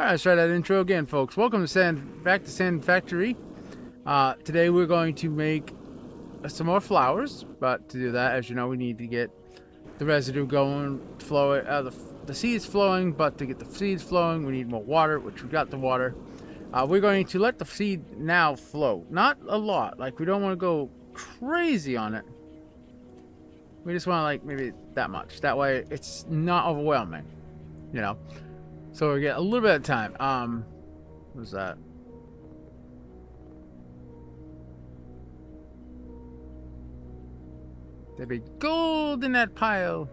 Alright, let's try that intro again, folks. Welcome to back to Sand Factory. Today we're going to make some more flowers, but to do that, as you know, we need to get the residue going, the seeds flowing, but to get the seeds flowing, we need more water, which we got the water. We're going to let the seed now flow. Not a lot, like we don't want to go crazy on it. We just want to like maybe that much. That way it's not overwhelming, you know. So we get a little bit of time. What was that? There'd be gold in that pile.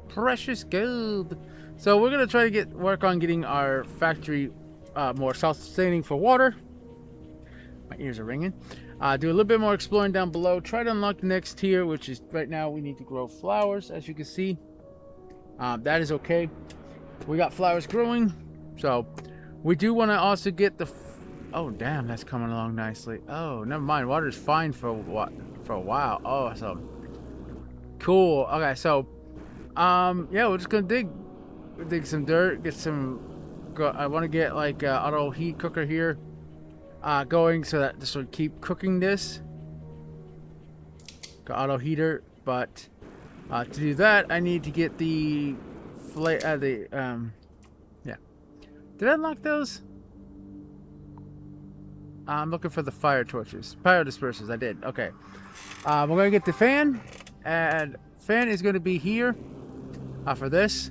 Precious gold. So we're gonna try to work on getting our factory more self-sustaining for water. My ears are ringing. Do a little bit more exploring down below. Try to unlock the next tier, which is right now we need to grow flowers, as you can see. That is okay. We got flowers growing, so we do want to also get the. Oh damn, that's coming along nicely. Oh, never mind. Water's fine for what? For a while. Oh, so cool. Okay, so yeah, we're just gonna dig some dirt, get some. I want to get like auto heat cooker here going so that this will keep cooking this. Got auto heater, but to do that, I need to get the. Yeah. Did I unlock those? I'm looking for the fire torches. Fire dispersers, I did. Okay. We're going to get the fan. And fan is going to be here for this.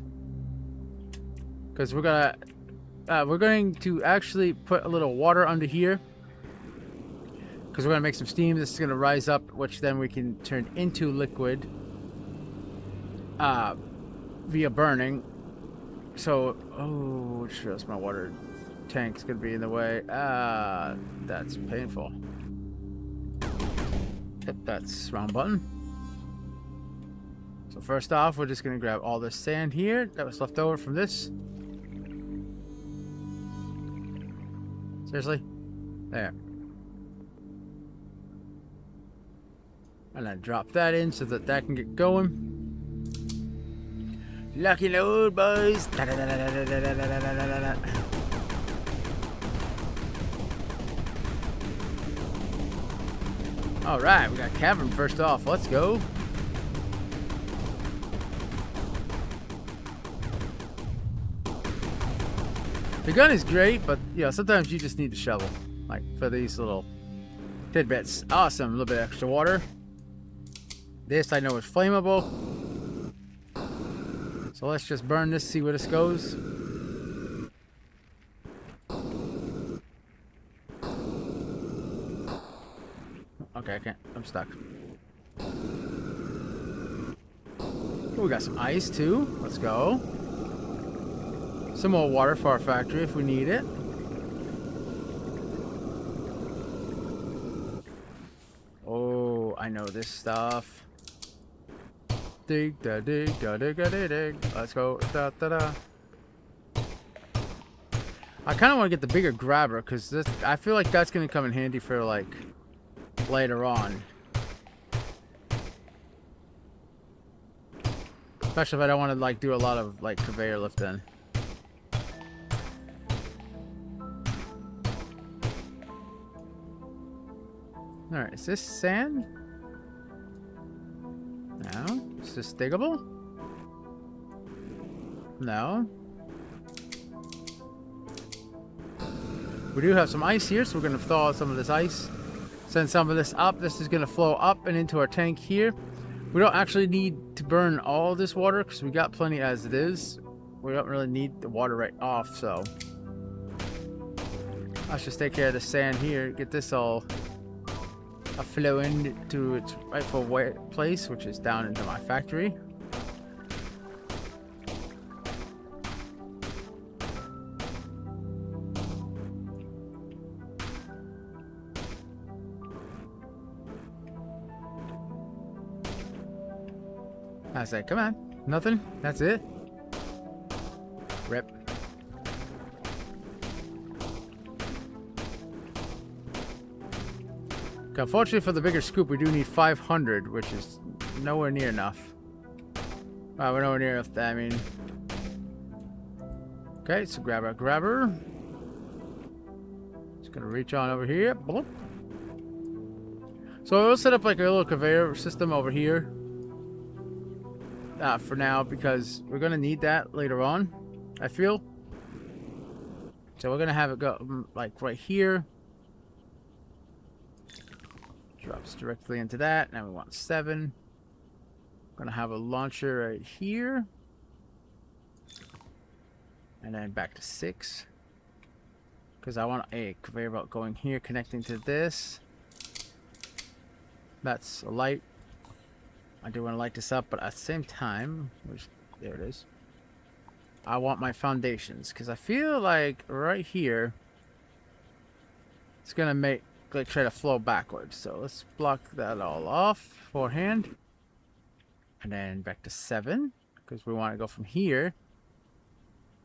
Because we're going to actually put a little water under here. Because we're going to make some steam. This is going to rise up, which then we can turn into liquid. Via burning. So, oh, just realized my water tank's gonna be in the way. That's painful. Yep, that's wrong button. So first off, we're just gonna grab all this sand here that was left over from this. Seriously? There. And then drop that in so that can get going. Lucky load, boys. All right, we got cavern first off. Let's go. The gun is great, but you know sometimes you just need to shovel, like for these little tidbits. Awesome, a little bit extra water. This I know is flammable. So let's just burn this, see where this goes. Okay, I can't. I'm stuck. Oh, we got some ice too. Let's go. Some more water for our factory if we need it. Oh, I know this stuff. Dig da dig da dig da dig dig. Let's go. Da da da. I kind of want to get the bigger grabber because I feel like that's gonna come in handy for like later on. Especially if I don't want to like do a lot of like conveyor lifting. All right, is this sand? No. Is this diggable? No. We do have some ice here, so we're going to thaw some of this ice. Send some of this up. This is going to flow up and into our tank here. We don't actually need to burn all this water because we got plenty as it is. We don't really need the water right off, so let's just take care of the sand here. Get this all flowing to its rightful place, which is down into my factory. I say, come on, nothing. That's it. Rip. Unfortunately for the bigger scoop, we do need 500, which is nowhere near enough. We're nowhere near enough. I mean, Okay, so grab our grabber. Just gonna reach on over here. Bloop. So we'll set up like a little conveyor system over here. For now, because we're gonna need that later on, I feel. So we're gonna have it go like right here. Drops directly into that. Now we want 7. Gonna have a launcher right here. And then back to 6. Because I want a conveyor belt going here, connecting to this. That's a light. I do want to light this up, but at the same time, there it is. I want my foundations, because I feel like right here, it's going to make, like, try to flow backwards. So let's block that all off beforehand. And then back to 7, because we want to go from here.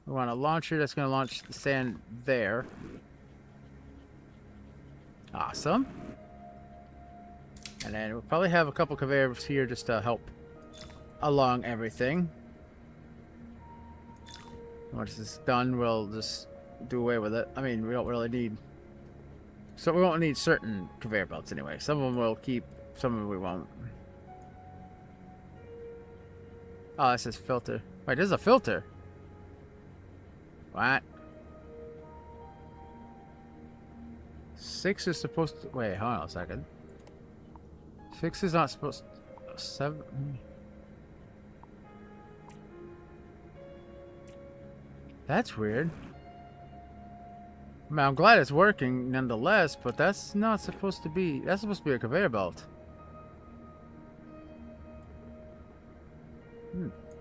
We want a launcher that's going to launch the sand there. Awesome. And then we'll probably have a couple conveyors here just to help along everything. Once this is done, we'll just do away with it. I mean, we don't really need... So we won't need certain conveyor belts anyway. Some of them we'll keep, some of them we won't. Oh, this is filter. Wait, this is a filter. What? 6 is supposed to... Wait, hold on a second. 6 is not supposed to... 7... That's weird. I mean, I'm glad it's working nonetheless, but that's not supposed to be... That's supposed to be a conveyor belt.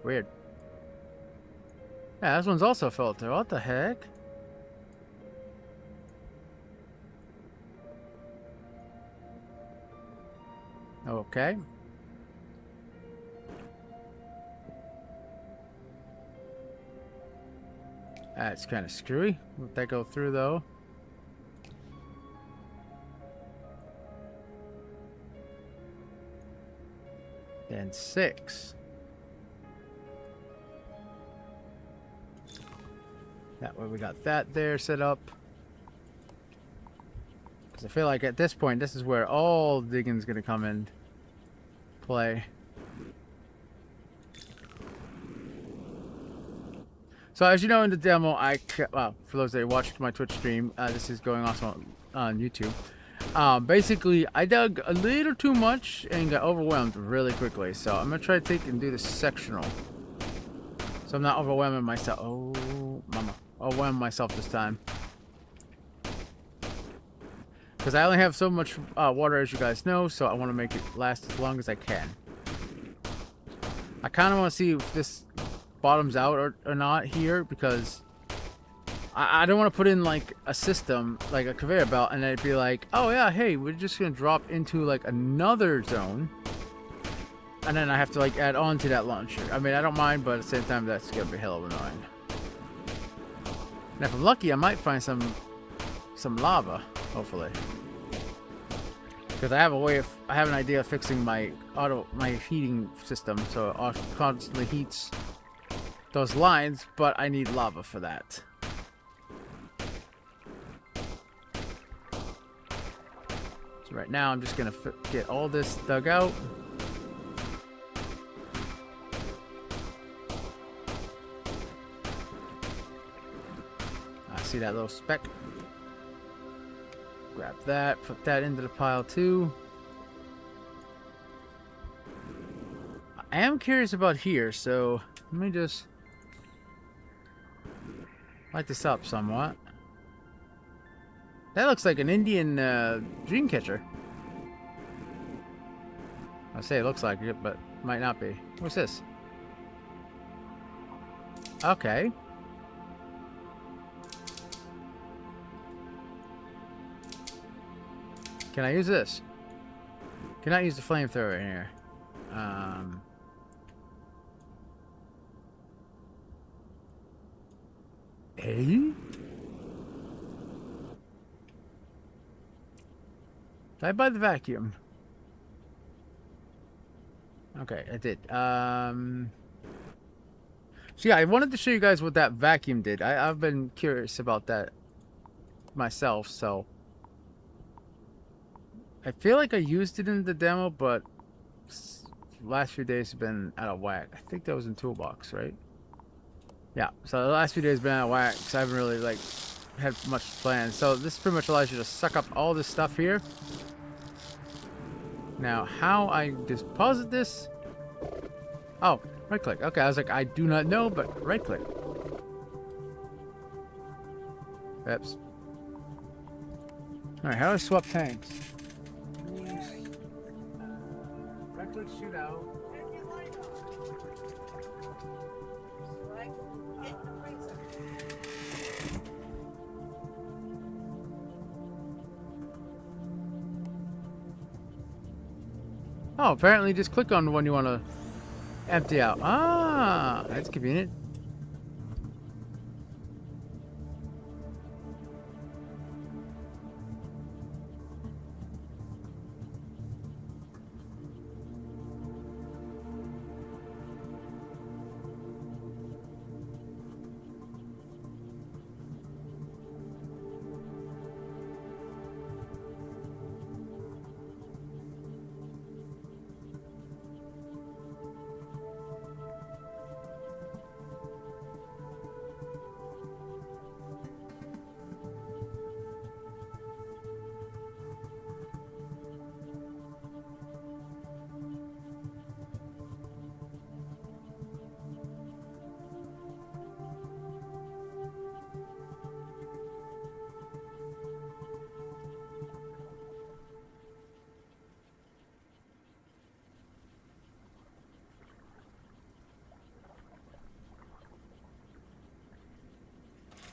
Weird. Yeah, this one's also a filter. What the heck? Okay. That's kind of screwy. Let that go through though. Then 6. That way we got that there set up. Because I feel like at this point, this is where all digging's going to come in play. So as you know in the demo, well, for those that watched my Twitch stream, this is going also on YouTube. Basically, I dug a little too much and got overwhelmed really quickly. So I'm going to try to take and do this sectional. So I'm not overwhelming myself. Oh, mama. Overwhelm myself this time. Because I only have so much water, as you guys know, so I want to make it last as long as I can. I kind of want to see if this bottoms out or not here, because I don't want to put in like a system, like a conveyor belt, and then it'd be like, oh yeah, hey, we're just going to drop into like another zone. And then I have to like add on to that launcher. I mean, I don't mind, but at the same time, that's going to be hell of annoying. And if I'm lucky, I might find some lava, hopefully. Because I have an idea of fixing my heating system, so it constantly heats those lines, but I need lava for that. So right now, I'm just gonna get all this dug out. I see that little speck. Grab that, put that into the pile too. I am curious about here, so let me just light this up somewhat. That looks like an Indian dream catcher. I say it looks like it, but might not be. What's this? Okay. Can I use this? Cannot use the flamethrower in here. Hey? Did I buy the vacuum? Okay, I did. So yeah, I wanted to show you guys what that vacuum did. I've been curious about that myself, so I feel like I used it in the demo, but last few days have been out of whack. I think that was in Toolbox, right? Yeah, so the last few days have been out of whack because I haven't really like had much planned. So this pretty much allows you to suck up all this stuff here. Now, how I deposit this? Oh, right click. Okay, I was like, I do not know, but right click. Oops. Alright, how do I swap tanks? Right click, shoot out. Oh, apparently just click on the one you want to empty out. Ah, that's convenient.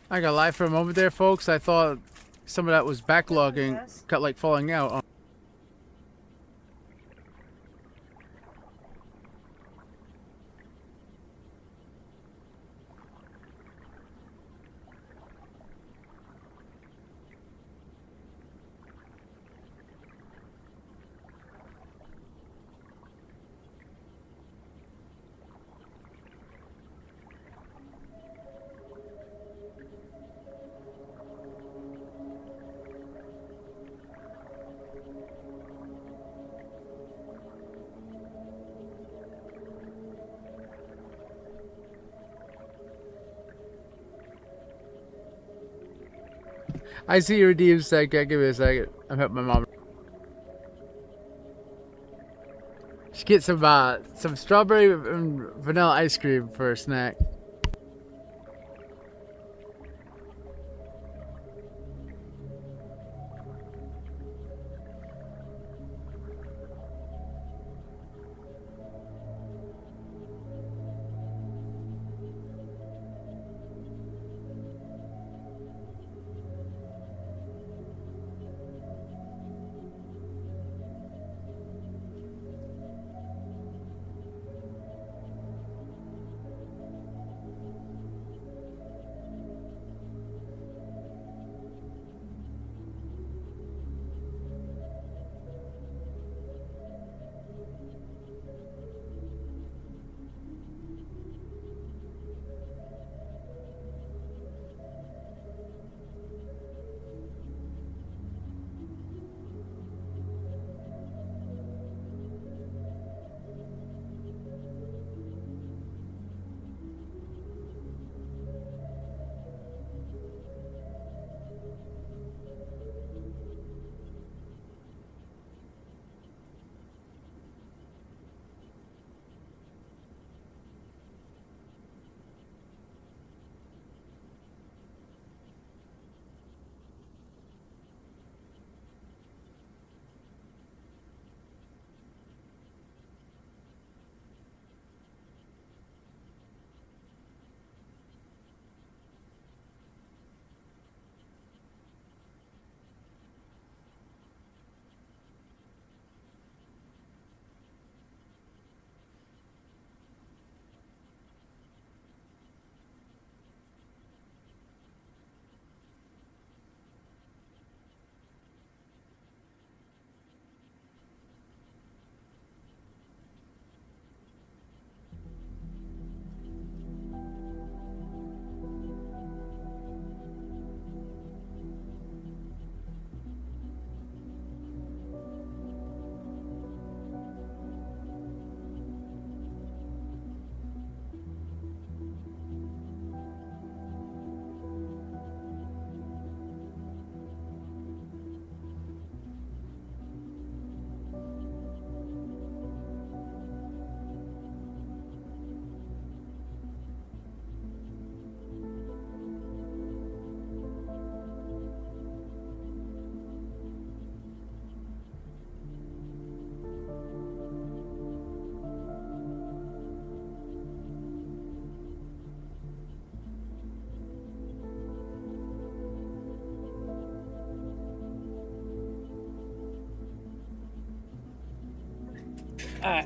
I got live for a moment there, folks. I thought some of that was backlogging, cut like falling out. I see your redeem sec. Give me a second. I'm helping my mom. She get some strawberry and vanilla ice cream for a snack.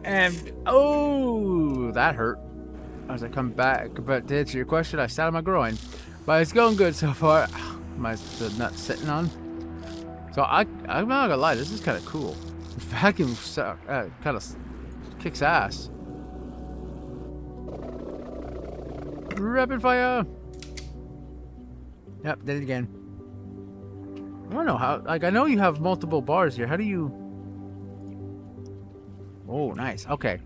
And oh, that hurt. As I come back, but to answer your question, I sat on my groin, but it's going good so far. My the nut sitting on. So I'm not gonna lie, this is kind of cool. The vacuum kind of kicks ass. Rapid fire. Yep, did it again. I don't know how. Like, I know you have multiple bars here. How do you? Oh, nice. Okay.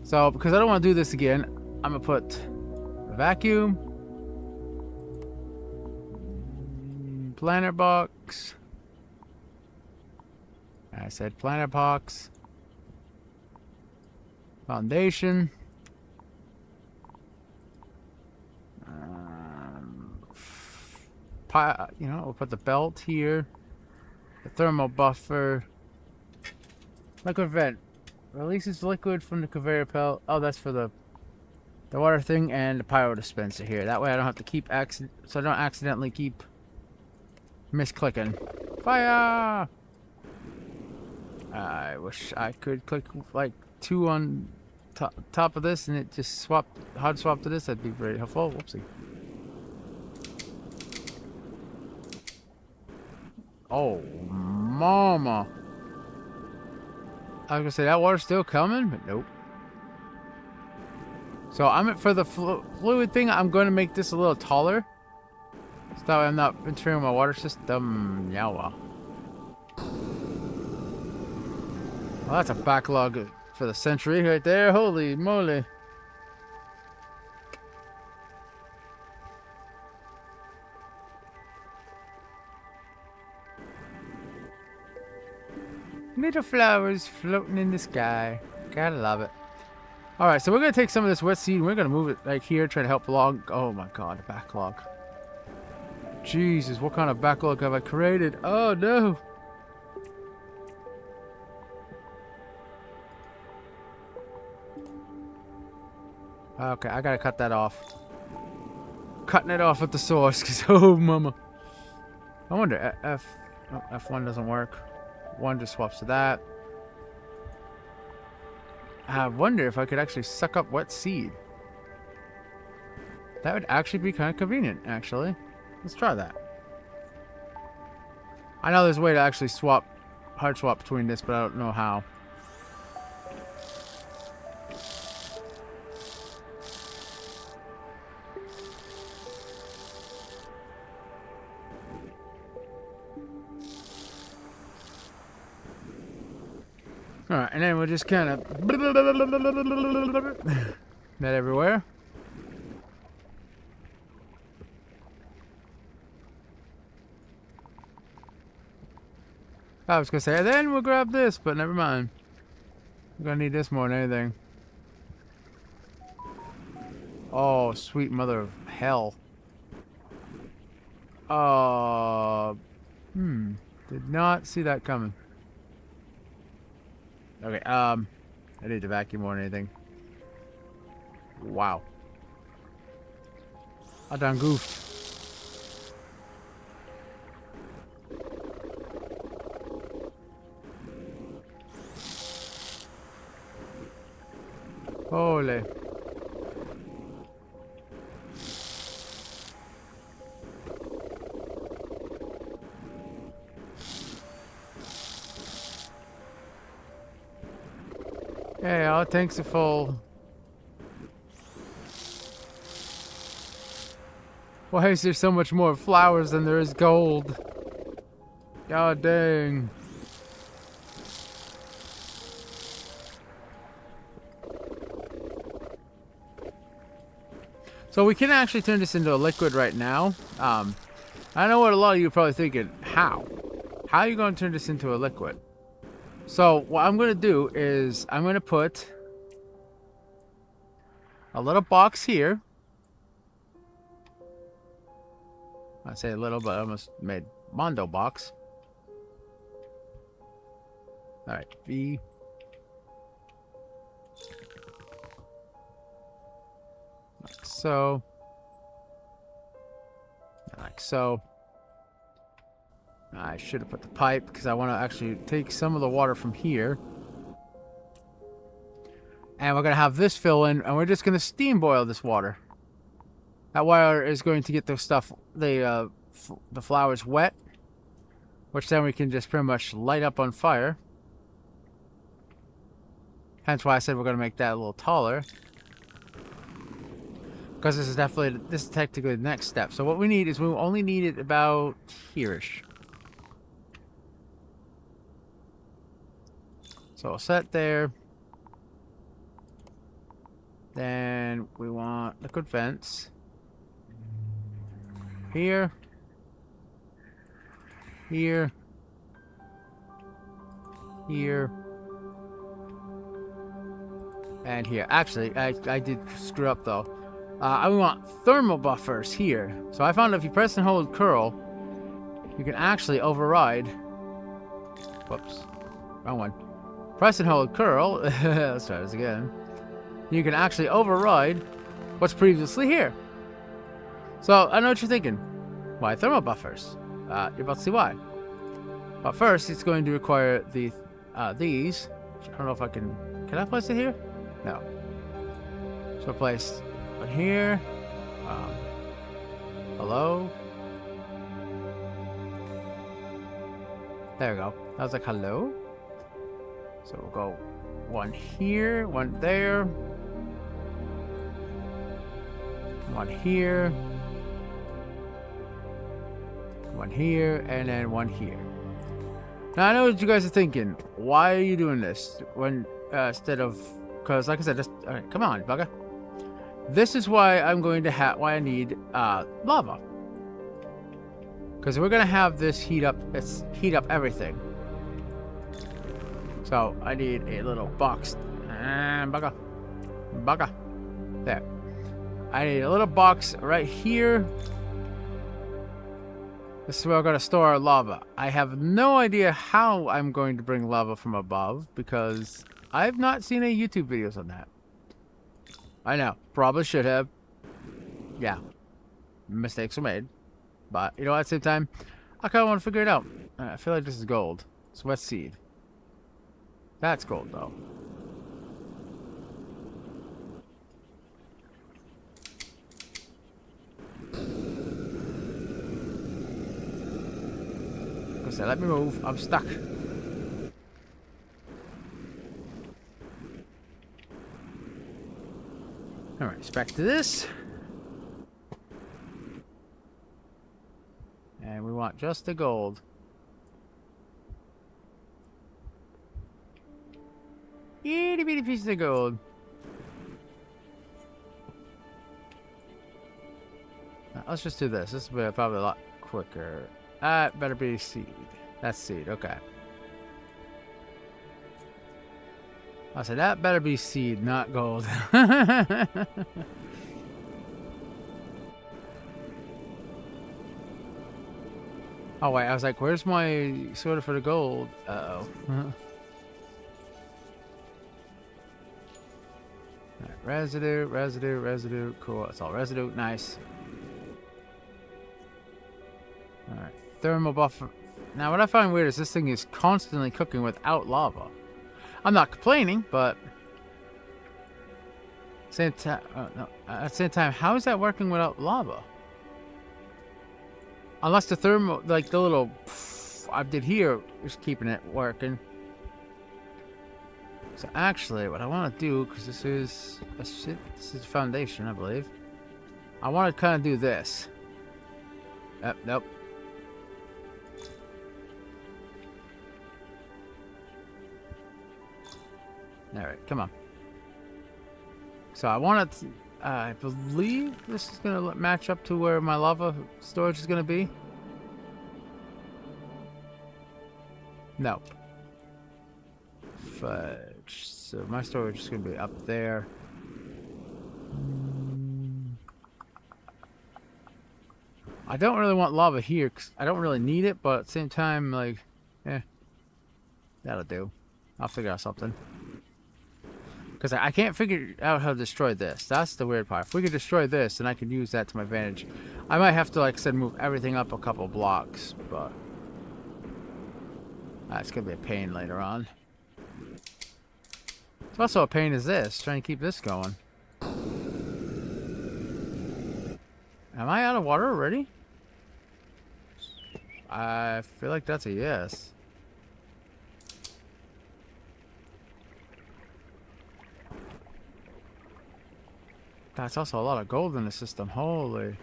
So because I don't want to do this again, I'm gonna put vacuum, planter box. I said planter box, foundation, you know, we'll put the belt here, the thermal buffer, liquid vent, releases liquid from the conveyor belt. Oh, that's for the water thing, and the pyro dispenser here. That way I don't have to keep so I don't accidentally keep misclicking. Fire! I wish I could click like 2 on top of this and it just hard swap to this. That'd be very helpful. Whoopsie. Oh, mama. I was gonna say that water's still coming, but nope. So for the fluid thing, I'm going to make this a little taller. So that way I'm not interfering with my water system. Yawa. Well, that's a backlog for the century right there. Holy moly. Little flowers floating in the sky. Gotta love it. Alright, so we're going to take some of this wet seed and we're going to move it like here, try to help along. Oh my god, a backlog. Jesus, what kind of backlog have I created? Oh no. Okay, I gotta cut that off. Cutting it off at the source, because oh mama. I wonder, F1 doesn't work. 1 just swaps to that. I wonder if I could actually suck up wet seed. That would actually be kind of convenient, actually. Let's try that. I know there's a way to actually hard swap between this, but I don't know how. Alright, and then we'll just kind of that everywhere. I was gonna say, then we'll grab this, but never mind. We're gonna need this more than anything. Oh, sweet mother of hell. Did not see that coming. Okay, I need to vacuum more than anything. Wow. I done goofed. Holy. Hey, our tanks are full. Why is there so much more flowers than there is gold? God dang. So we can actually turn this into a liquid right now. I know what a lot of you are probably thinking. How? How are you going to turn this into a liquid? So what I'm going to do is I'm going to put a little box here. I say a little, but I almost made Mondo box. All right, V. Like so. Like so. I should have put the pipe because I want to actually take some of the water from here And we're going to have this fill in, and we're just going to steam boil this water. That water is going to get the stuff, the flowers wet, which then we can just pretty much light up on fire. Hence why I said we're going to make that a little taller. Because this is technically the next step. So what we need is we only need it about here-ish. So we'll set there. Then we want liquid vents. Here. Here. Here. And here. Actually, I did screw up though. I want thermal buffers here. So I found if you press and hold curl, you can actually override. Whoops. Wrong one. Press and hold curl. Let's try this again. You can actually override what's previously here. So I know what you're thinking. Why thermal buffers? You're about to see why. But first, it's going to require these. I don't know if I can. Can I place it here? No. So place one here. Hello. There we go. I was like, hello. So we'll go one here, one there, one here, one here, and then one here. Now I know what you guys are thinking. Why are you doing this when instead of? Because like I said, just all right, come on, bugger. This is why I'm going to why I need lava. Because we're gonna have this heat up everything. So I need a little box. Bugger. There. I need a little box right here. This is where we're going to store our lava. I have no idea how I'm going to bring lava from above because I've not seen any YouTube videos on that. I know. Probably should have. Yeah. Mistakes were made. But, you know, at the same time, I kind of want to figure it out. I feel like this is gold. Sweat seed. That's gold, though. So let me move. I'm stuck. Alright, back to this. And we want just the gold. Itty bitty pieces of gold. Now, let's just do this. This will be probably a lot quicker. Better be seed. That's seed, okay. I said that better be seed, not gold. Oh wait, I was like, where's my sorter for the gold? Uh-oh. Right, residue. Cool, it's all residue. Nice. Alright, thermal buffer. Now, what I find weird is this thing is constantly cooking without lava. I'm not complaining, but same time, at the same time, how is that working without lava? Unless the thermal, like the little I did here, is keeping it working. So actually, what I want to do, because this is foundation, I believe. I want to kind of do this. Nope. Alright, come on. So I want to, I believe this is going to match up to where my lava storage is going to be. Nope. Fudge. So my storage is going to be up there. I don't really want lava here because I don't really need it, but at the same time, like, that'll do. I'll figure out something. Because I can't figure out how to destroy this. That's the weird part. If we could destroy this, then I could use that to my advantage. I might have to, like I said, move everything up a couple blocks, but that's going to be a pain later on. It's also a pain as this, trying to keep this going. Am I out of water already? I feel like that's a yes. That's also a lot of gold in the system. Holy.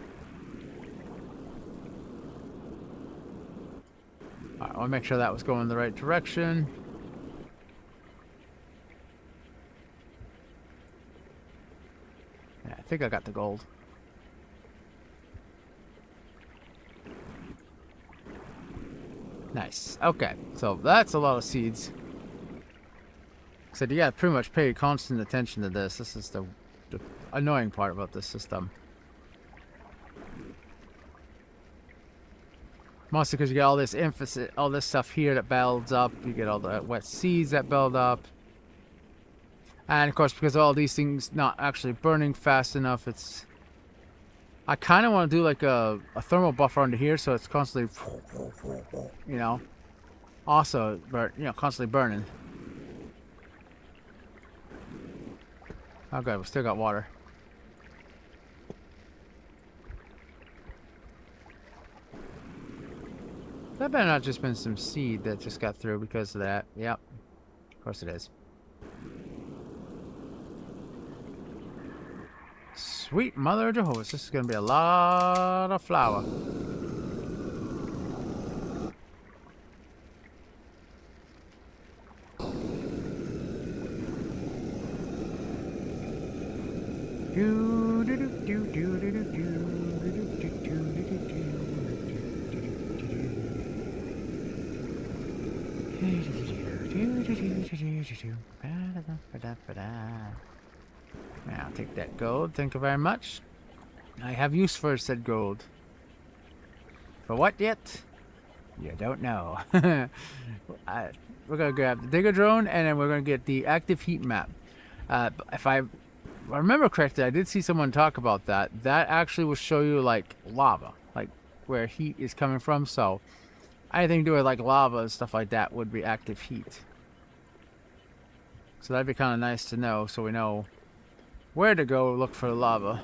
Alright, I want to make sure that was going in the right direction. Yeah, I think I got the gold. Nice. Okay, so that's a lot of seeds. So you gotta pretty much pay constant attention to this. This is the annoying part about this system. Mostly because you get all this emphasis, all this stuff here that builds up. You get all the wet seeds that build up. And of course, because all these things not actually burning fast enough, it's... I kind of want to do like a thermal buffer under here, so it's constantly, you know, also, constantly burning. Oh good, we still got water. That better not just been some seed that just got through because of that. Yep, of course it is. Sweet Mother of Jehovah's, this is going to be a lot of flour. Now, take that gold. Thank you very much. I have use for said gold. For what yet? You don't know. We're going to grab the digger drone, and then we're going to get the active heat map. If I remember correctly, I did see someone talk about that. That actually will show you, like, lava. Like, where heat is coming from. So, anything to do with, like, lava and stuff like that would be active heat. So that'd be kind of nice to know, so we know where to go look for lava.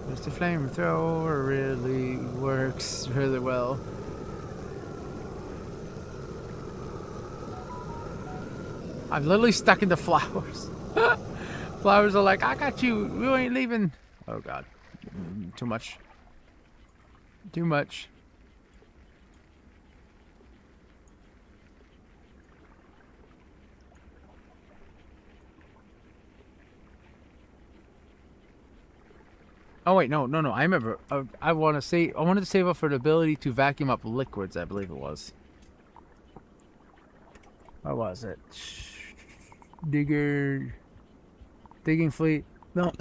Mr. Flamethrower really works really well. I'm literally stuck in the flowers. Flowers are like, I got you. We ain't leaving. Oh god. Too much. Too much. Oh wait, no. I remember. I wanted to save up for the ability to vacuum up liquids. I believe it was. What was it? Digging fleet. No.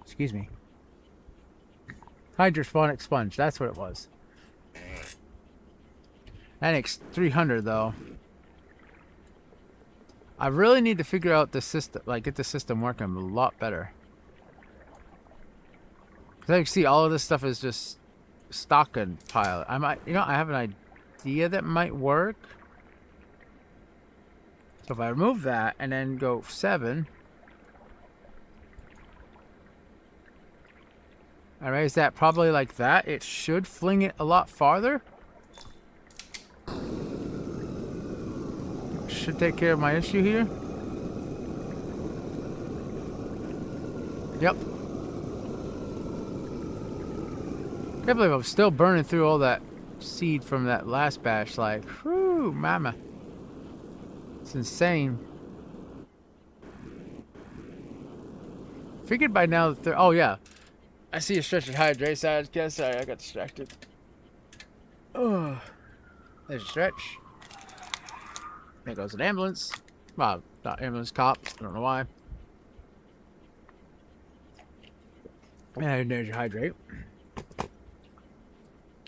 Excuse me. Hydrophonic sponge. That's what it was. NX 300 though. I really need to figure out the system, like get the system working a lot better. Cause I can see all of this stuff is just stock and pile. I have an idea that might work. So if I remove that and then go 7. I raise that probably like that. It should fling it a lot farther. Should take care of my issue here. Yep. Can't believe I'm still burning through all that seed from that last batch. Like, whew, mama. It's insane. Figured by now that oh yeah. I see a stretch of hydrate. I guess sorry, I got distracted. Oh, there's a stretch. There goes an ambulance. Well, not ambulance, cops. I don't know why. And there's your hydrate.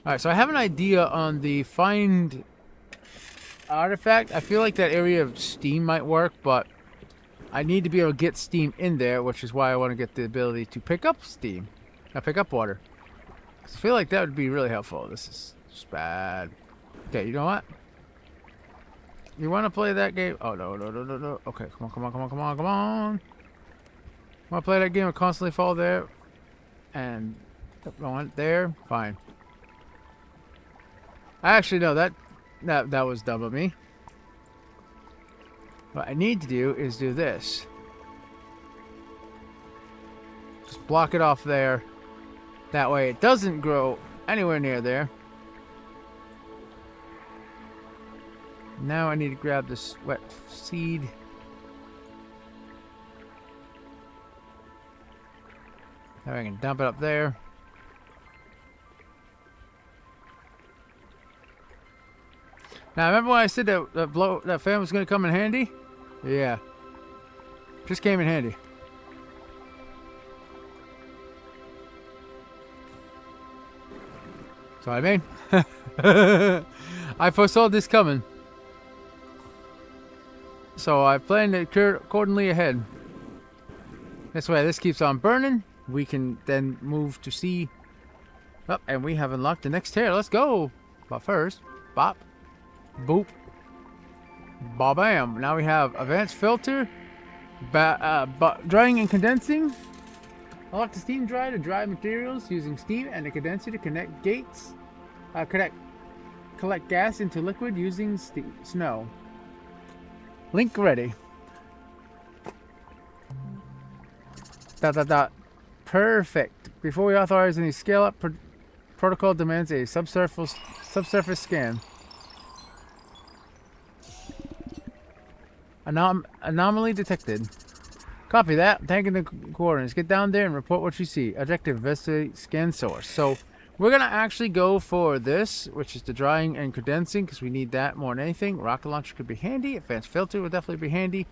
Alright, so I have an idea on the find artifact. I feel like that area of steam might work, but I need to be able to get steam in there, which is why I want to get the ability to pick up steam. Pick up water. I feel like that would be really helpful. This is just bad. Okay, you know what? You want to play that game? Oh, no, no, no, no, no. Okay, come on, come on, come on, come on, come on. Want to play that game and constantly fall there? And keep going there? Fine. Actually, no, that was dumb of me. What I need to do is do this. Just block it off there. That way it doesn't grow anywhere near there. Now I need to grab this wet seed. Now I can dump it up there. Now remember when I said that fan was going to come in handy? Yeah. Just came in handy. So I mean, I foresaw this coming. So I planned it accordingly ahead. This way, this keeps on burning. We can then move to C. Oh, and we have unlocked the next tier. Let's go. But first, bop, boop, ba-bam. Now we have advanced filter, drying and condensing. Unlock the steam dryer to dry materials using steam and a condenser to connect gates. Collect gas into liquid using snow. Link ready. Perfect. Before we authorize any scale up, protocol demands a subsurface scan. Anomaly detected. Copy that. Tagging the coordinates. Get down there and report what you see. Objective: investigate scan source. So we're gonna actually go for this, which is the drying and condensing, because we need that more than anything. Rocket launcher could be handy. Advanced filter would definitely be handy.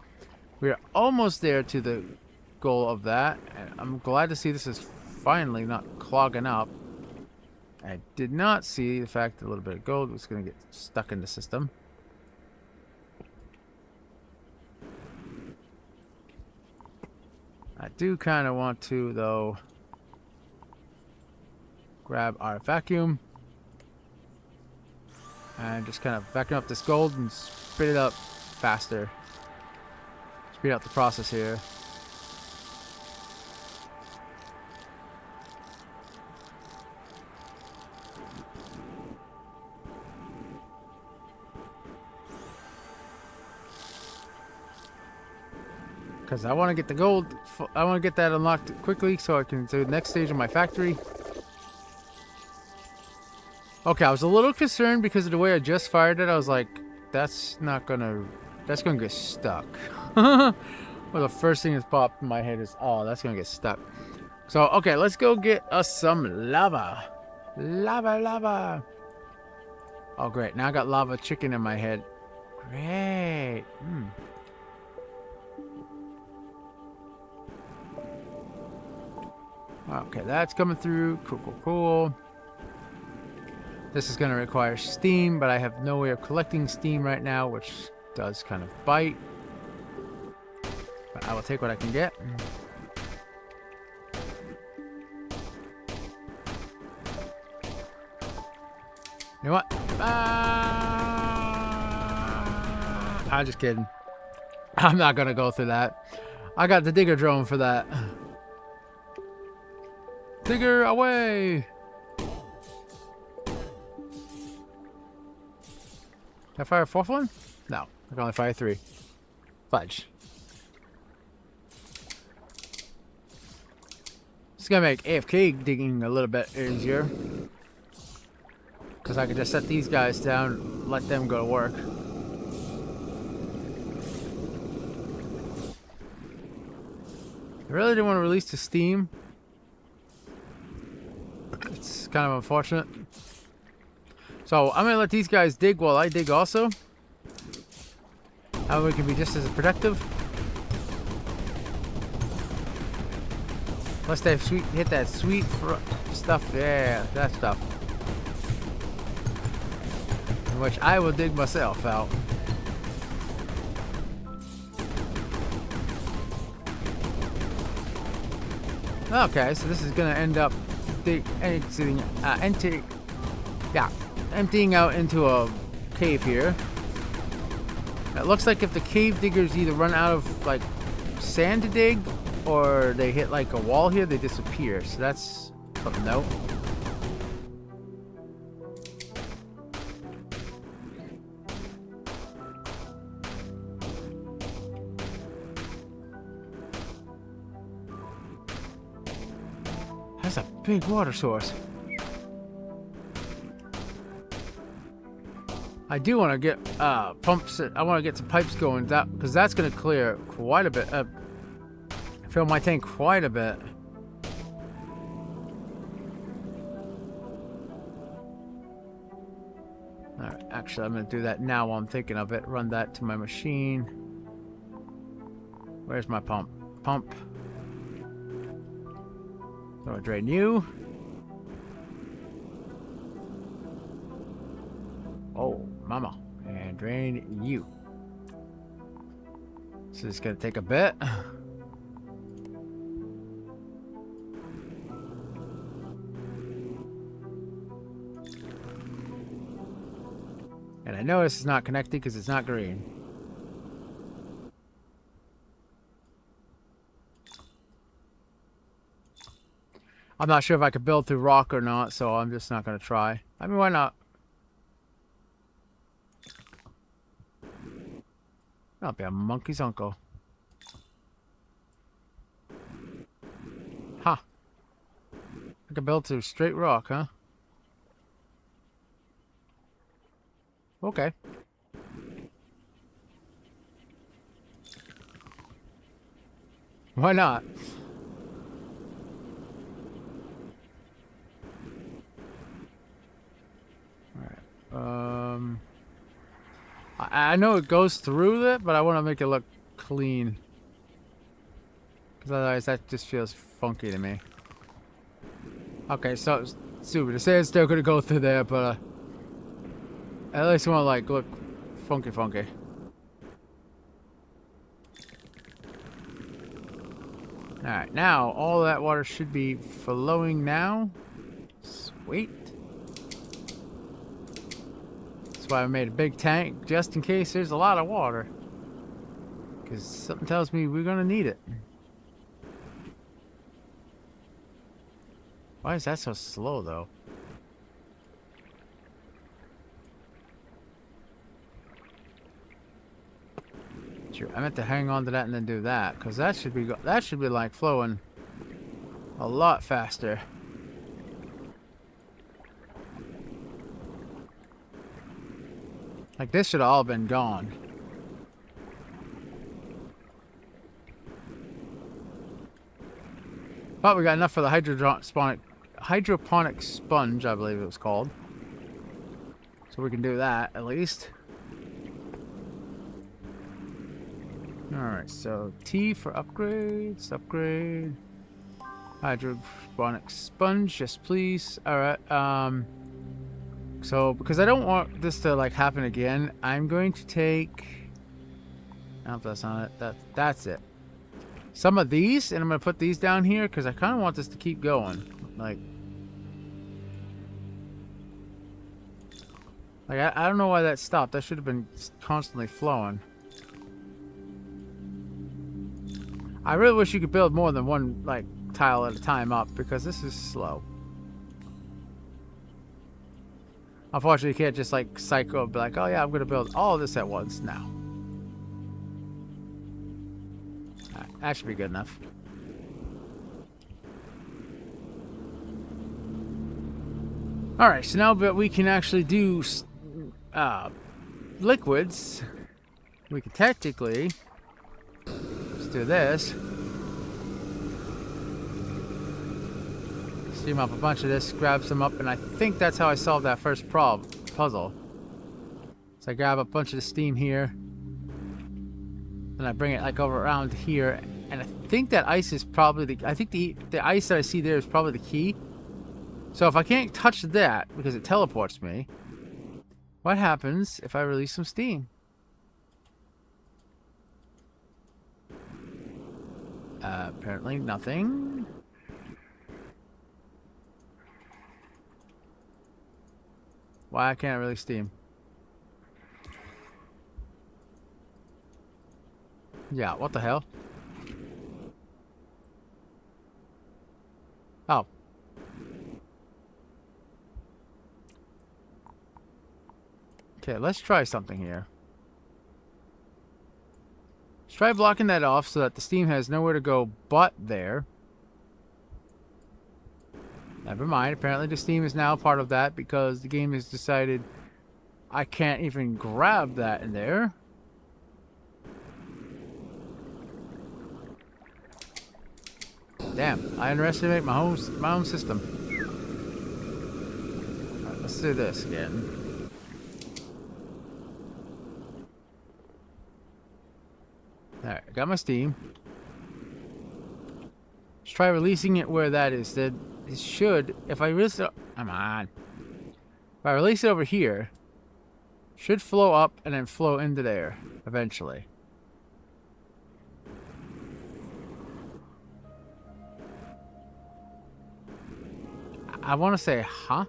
We're almost there to the goal of that, and I'm glad to see this is finally not clogging up. I did not see the fact that a little bit of gold was going to get stuck in the system. I do kind of want to, though, grab our vacuum and just kind of vacuum up this gold and spit it up faster. Speed up the process here. Because I want to get the gold, I want to get that unlocked quickly so I can do the next stage of my factory. Okay, I was a little concerned because of the way I just fired it. I was like, that's gonna get stuck. Well, the first thing that popped in my head is, oh, that's gonna get stuck. So, okay, let's go get us some lava. Lava. Oh, great. Now I got lava chicken in my head. Great. Okay, that's coming through. Cool. This is going to require steam, but I have no way of collecting steam right now, which does kind of bite. But I will take what I can get. You know what? I'm just kidding. I'm not going to go through that. I got the digger drone for that. Digger away! Can I fire a fourth one? No, I can only fire 3. Fudge. It's gonna make AFK digging a little bit easier. Because I can just set these guys down, let them go to work. I really didn't want to release the steam. It's kind of unfortunate. So I'm going to let these guys dig while I dig also. How we can be just as productive. Unless they hit that sweet stuff. Yeah, that stuff. Which I will dig myself out. Okay, so this is going to end up emptying out into a cave here. It looks like if the cave diggers either run out of like sand to dig or they hit like a wall here, they disappear. So that's something to note. That's a big water source. I do want to get pumps. I want to get some pipes going, because that's going to clear quite a bit. Fill my tank quite a bit. All right, actually, I'm going to do that now while I'm thinking of it. Run that to my machine. Where's my pump? Pump. So I drain you. Oh, mama. And drain you. So it's gonna take a bit. And I know this is not connected because it's not green. I'm not sure if I could build through rock or not, so I'm just not gonna try. I mean, why not? I'll be a monkey's uncle. Huh. I can build through straight rock, huh? Okay. Why not? Alright. I know it goes through it, but I want to make it look clean. Because otherwise that just feels funky to me. Okay, so stupid to say it's still gonna go through there, but at least I want to like look funky. Alright, now all that water should be flowing now. Sweet. That's why I made a big tank, just in case there's a lot of water. Because something tells me we're gonna need it. Why is that so slow, though? Sure, I meant to hang on to that and then do that, because that should be like flowing a lot faster. Like this should have all been gone. But we got enough for the hydroponic sponge, I believe it was called. So we can do that at least. Alright, so T for upgrades. Upgrade. Hydroponic sponge, yes please. Alright, so because I don't want this to like happen again, I'm going to take, I hope that's not it. That's it. Some of these, and I'm going to put these down here because I kind of want this to keep going. Like I don't know why that stopped. That should have been constantly flowing. I really wish you could build more than one like tile at a time up, because this is slow. Unfortunately, you can't just like cycle and be like, oh yeah, I'm going to build all of this at once now. That should be good enough. Alright, so now that we can actually do liquids, we can technically just do this. Steam up a bunch of this, grab some up, and I think that's how I solved that first puzzle. So I grab a bunch of the steam here, and I bring it like over around here, and I think that ice is probably the ice that I see there is probably the key. So if I can't touch that because it teleports me, what happens if I release some steam? Apparently nothing. Why I can't release steam? Yeah, what the hell? Oh. Okay, let's try something here. Let's try blocking that off so that the steam has nowhere to go but there. Never mind. Apparently the steam is now part of that because the game has decided I can't even grab that in there. Damn, I underestimate my own system. Alright, let's do this again. Alright, I got my steam. Let's try releasing it where that is. It should, if I release it, come on. If I release it over here, should flow up and then flow into there eventually. I want to say, huh?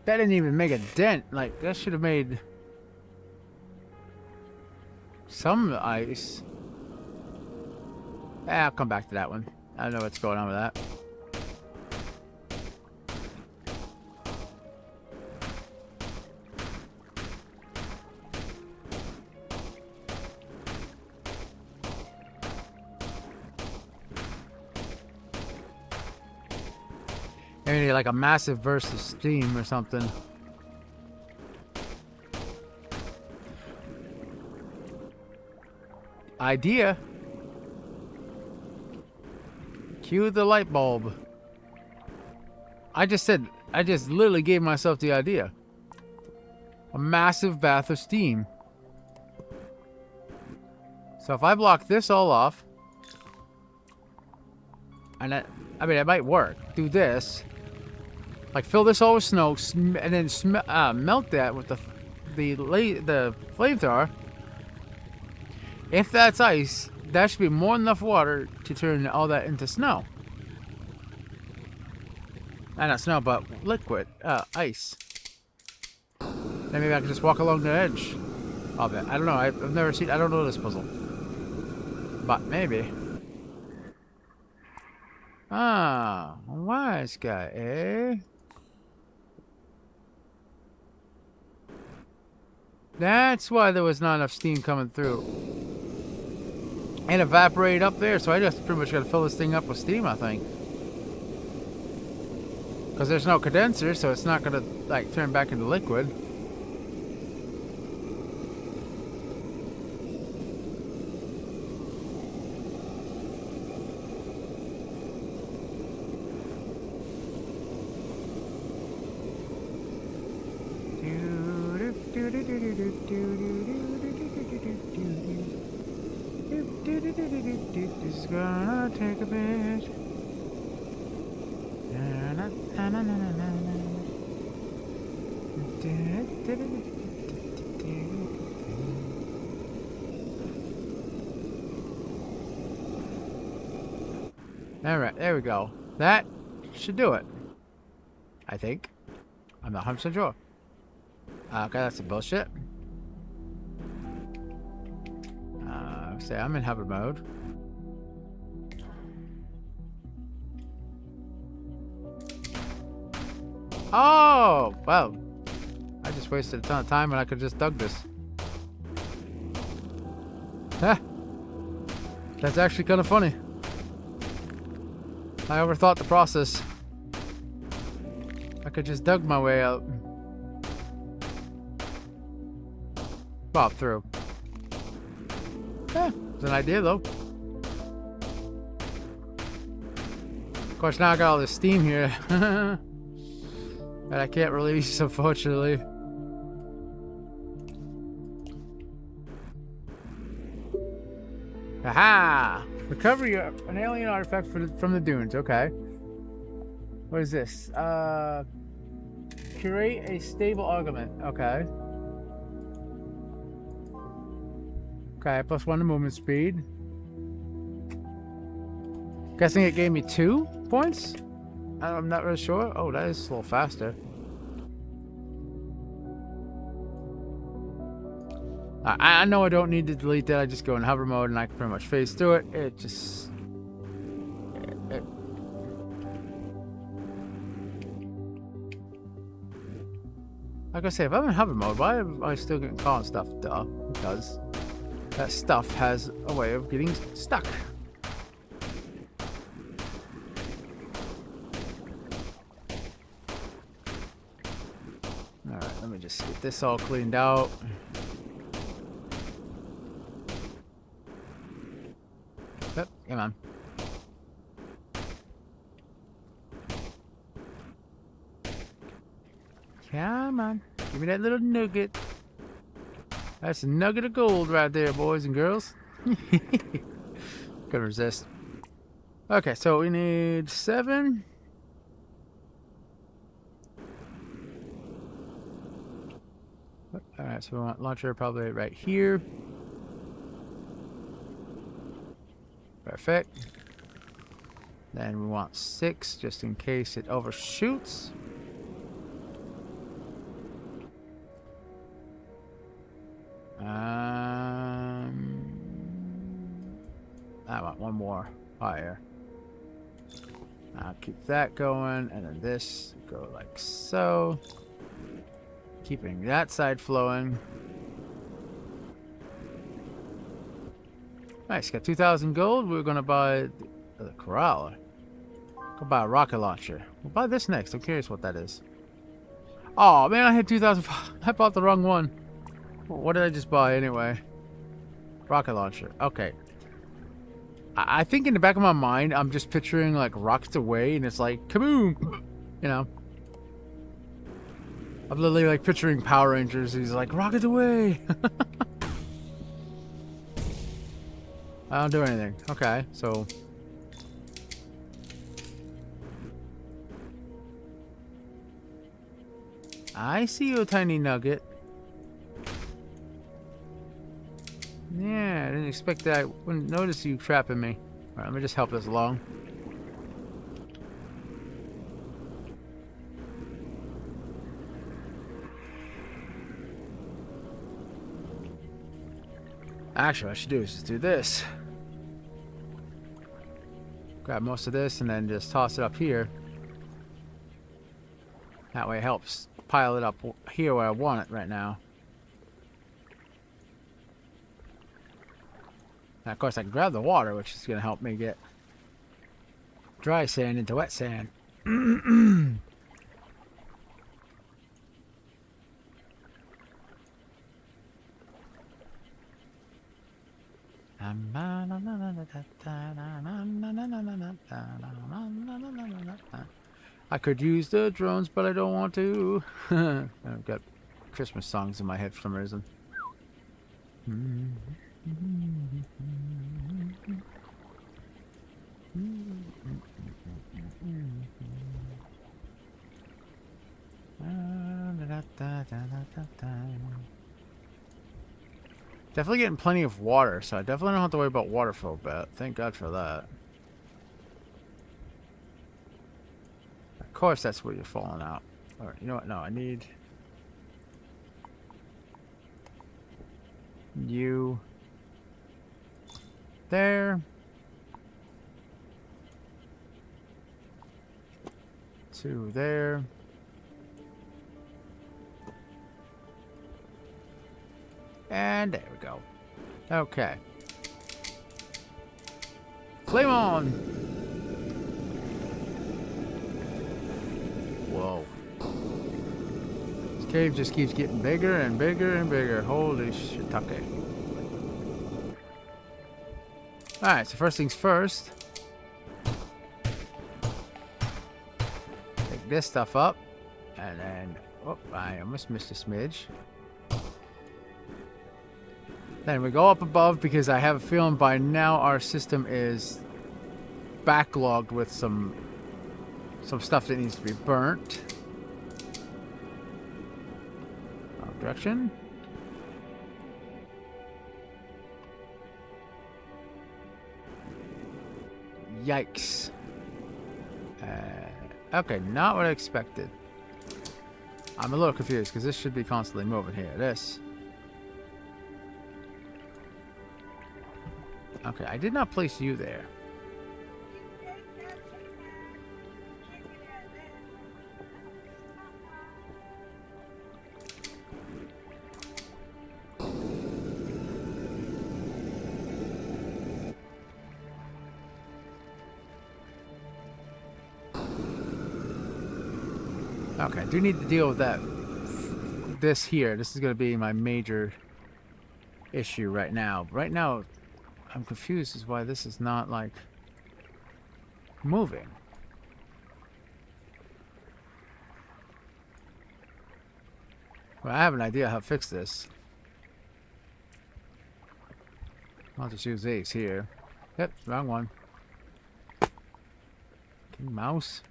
That didn't even make a dent. Like, that should have made some ice. I'll come back to that one. I don't know what's going on with that. Maybe like a massive burst of steam or something. Idea. Cue the light bulb. I just literally gave myself the idea. A massive bath of steam. So if I block this all off, and I mean, it might work. Do this. Like fill this all with snow, and then melt that with the flamethrower. If that's ice, that should be more than enough water to turn all that into snow. Not snow, but liquid, ice. Then maybe I can just walk along the edge of it. I don't know. I've never seen. I don't know this puzzle, but maybe. Ah, a wise guy, eh? That's why there was not enough steam coming through. And evaporated up there, so I just pretty much got to fill this thing up with steam, I think. Because there's no condenser, so it's not going to, like, turn back into liquid. This is gonna take a bit. Alright, there we go. That should do it. I think. I'm not 100% sure. Okay, that's some bullshit. Say I'm in hover mode. Oh, well. I just wasted a ton of time and I could just dug this. Huh. That's actually kind of funny. I overthought the process. I could just dug my way out. Pop through. Yeah, it's an idea though. Of course, now I got all this steam here that I can't release, unfortunately. Aha! Recover an alien artifact from the dunes. Okay. What is this? Curate a stable augment. Okay. Okay, +1 to movement speed. Guessing it gave me 2 points? I'm not really sure. Oh, that is a little faster. I know I don't need to delete that. I just go in hover mode and I can pretty much phase through it. It just... Like I say, if I'm in hover mode, why am I still getting caught on stuff? Duh. Because that stuff has a way of getting stuck. Alright, let me just get this all cleaned out. Yep, come on. Come on. Give me that little nugget. That's a nugget of gold right there, boys and girls. Couldn't resist. Okay, so we need 7. Alright, so we want launcher probably right here. Perfect. Then we want 6 just in case it overshoots. I want 1 more higher. I'll keep that going, and then this go like so. Keeping that side flowing. Nice, got 2,000 gold. We're gonna buy the Corolla. Go buy a rocket launcher. We'll buy this next. I'm curious what that is. Oh man, I had 2,000. I bought the wrong one. What did I just buy anyway? Rocket launcher. Okay. I think in the back of my mind, I'm just picturing like rockets away, and it's like kaboom, you know. I'm literally like picturing Power Rangers. He's like rockets away. I don't do anything. Okay, so I see you, tiny nugget. Yeah, I didn't expect that. I wouldn't notice you trapping me. Alright, let me just help this along. Actually, what I should do is just do this. Grab most of this and then just toss it up here. That way it helps pile it up here where I want it right now. Now, of course, I can grab the water, which is going to help me get dry sand into wet sand. I could use the drones, but I don't want to. I've got Christmas songs in my head for some reason. Definitely getting plenty of water, so I definitely don't have to worry about water for a bit. Thank God for that. Of course that's where you're falling out. Alright, you know what? No, I need you there. 2 there. And there we go. Okay. Flame on! Whoa. This cave just keeps getting bigger and bigger and bigger. Holy shit. Okay. Alright, so first things first. Pick this stuff up. And then... Oh, I almost missed a smidge. Then we go up above because I have a feeling by now our system is backlogged with some stuff that needs to be burnt. Wrong direction. Yikes. Okay, not what I expected. I'm a little confused because this should be constantly moving here. This. Okay, I did not place you there. Okay, I do need to deal with that. This here. This is going to be my major issue right now. Right now, I'm confused as why this is not, like, moving. Well, I have an idea how to fix this. I'll just use these here. Yep, wrong one. Okay, mouse.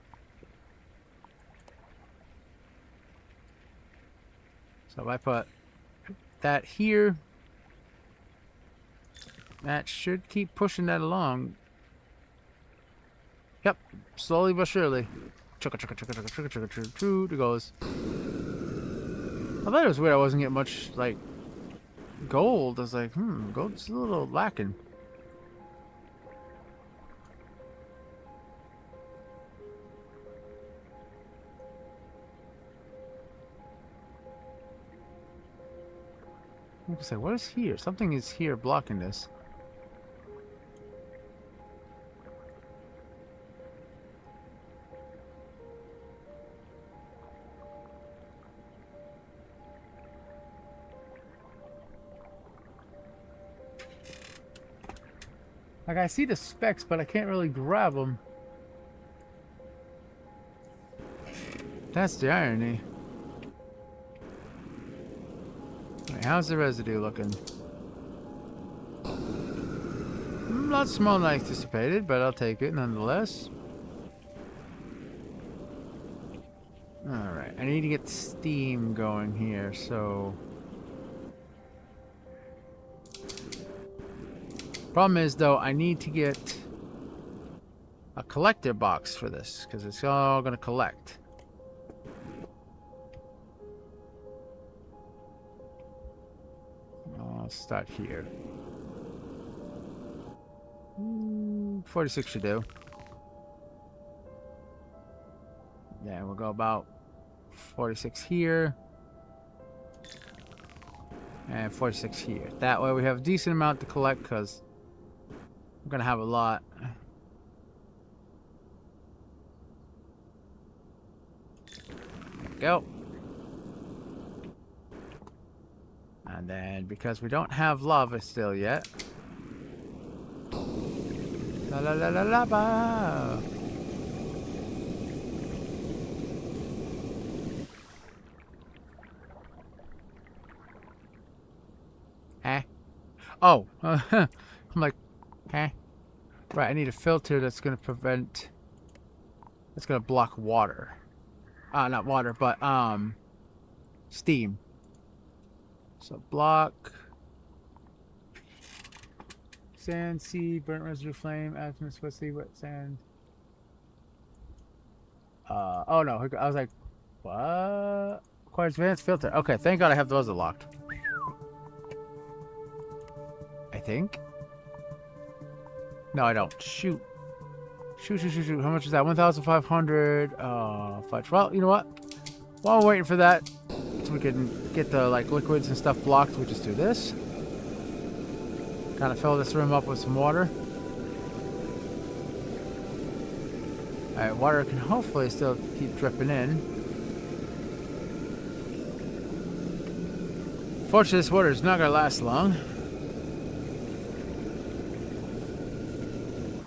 So if I put that here, that should keep pushing that along. Yep, slowly but surely. Chugga chugga chugga chugga chugga chugga chugga chugga. It goes. I thought it was weird I wasn't getting much, like, gold. I was like, gold's a little lacking. I was like, what is here? Something is here blocking this. Like, I see the specs, but I can't really grab them. That's the irony. Right, how's the residue looking? Not small than I anticipated, but I'll take it nonetheless. Alright, I need to get steam going here, so... Problem is, though, I need to get a collector box for this, because it's all going to collect. I'll start here. 46 should do. Yeah, we'll go about 46 here. And 46 here. That way we have a decent amount to collect, because I'm going to have a lot. There we go. And then, because we don't have lava still yet. La la la la lava. Eh? Oh. I'm like, eh? Right, I need a filter that's going to prevent... That's going to block water. Not water, but, steam. So, block... Sand, seed, burnt residue, flame, aspen, sweat, seed, wet sand. Oh no, I was like, what? Requires advanced filter. Okay, thank God I have those unlocked. I think. No, I don't. Shoot. Shoot. How much is that? 1,500. Fudge. Well, you know what? While we're waiting for that, so we can get the, like, liquids and stuff blocked, we just do this. Kind of fill this room up with some water. Alright, water can hopefully still keep dripping in. Fortunately, this water is not going to last long.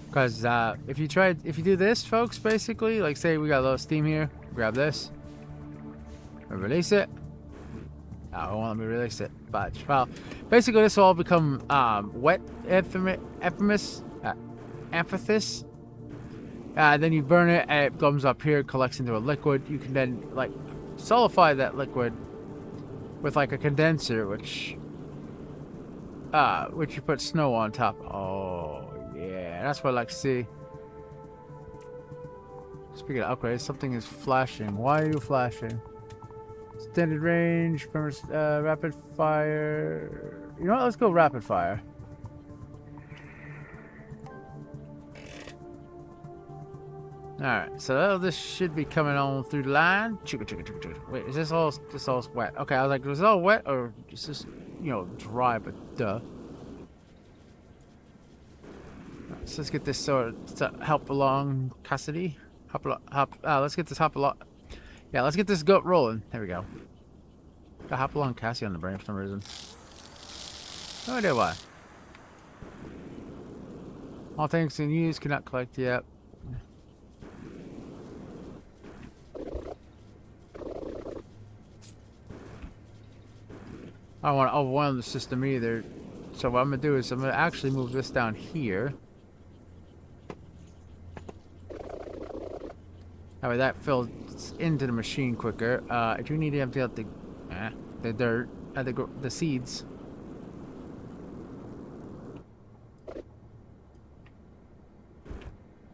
Because if you do this, folks, basically, like say we got a little steam here, grab this, release it. Oh, it won't let me release it. But, well, basically this will all become wet amphithesis. Then you burn it, and it comes up here, collects into a liquid. You can then, like, solidify that liquid with, like, a condenser, which you put snow on top. Oh, yeah, that's what I like to see. Speaking of upgrades, something is flashing. Why are you flashing? Extended range, rapid fire. You know what? Let's go rapid fire. Alright, so this should be coming on through the line. Wait, is this all wet? Okay, I was like, is it all wet or is this, you know, dry, but duh. Right, so let's get this sort to help along Cassidy. Let's get this hop along. Yeah, let's get this goat rolling. There we go. Got hop along Cassie on the brain for some reason. No idea why. All things in use cannot collect yet. I don't want to overwhelm the system either. So what I'm going to do is I'm going to actually move this down here. That way that fills into the machine quicker. I do need to empty out the dirt, the seeds.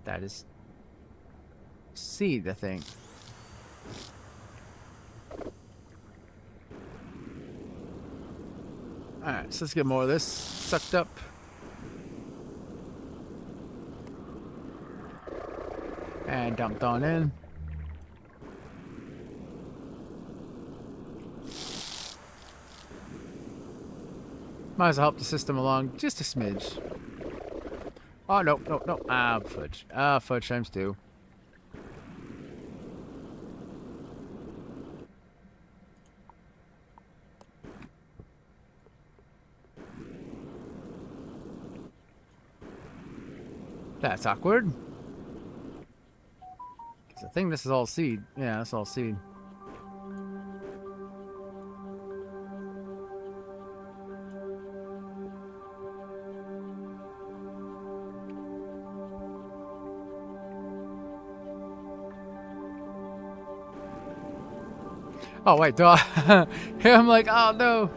That is seed, I think. Alright, so let's get more of this sucked up. And dumped on in. Might as well help the system along just a smidge. Oh, no. Ah, fudge. Ah, fudge times 2. That's awkward. I think this is all seed. Yeah, that's all seed. Oh wait, do I? I'm like, oh no.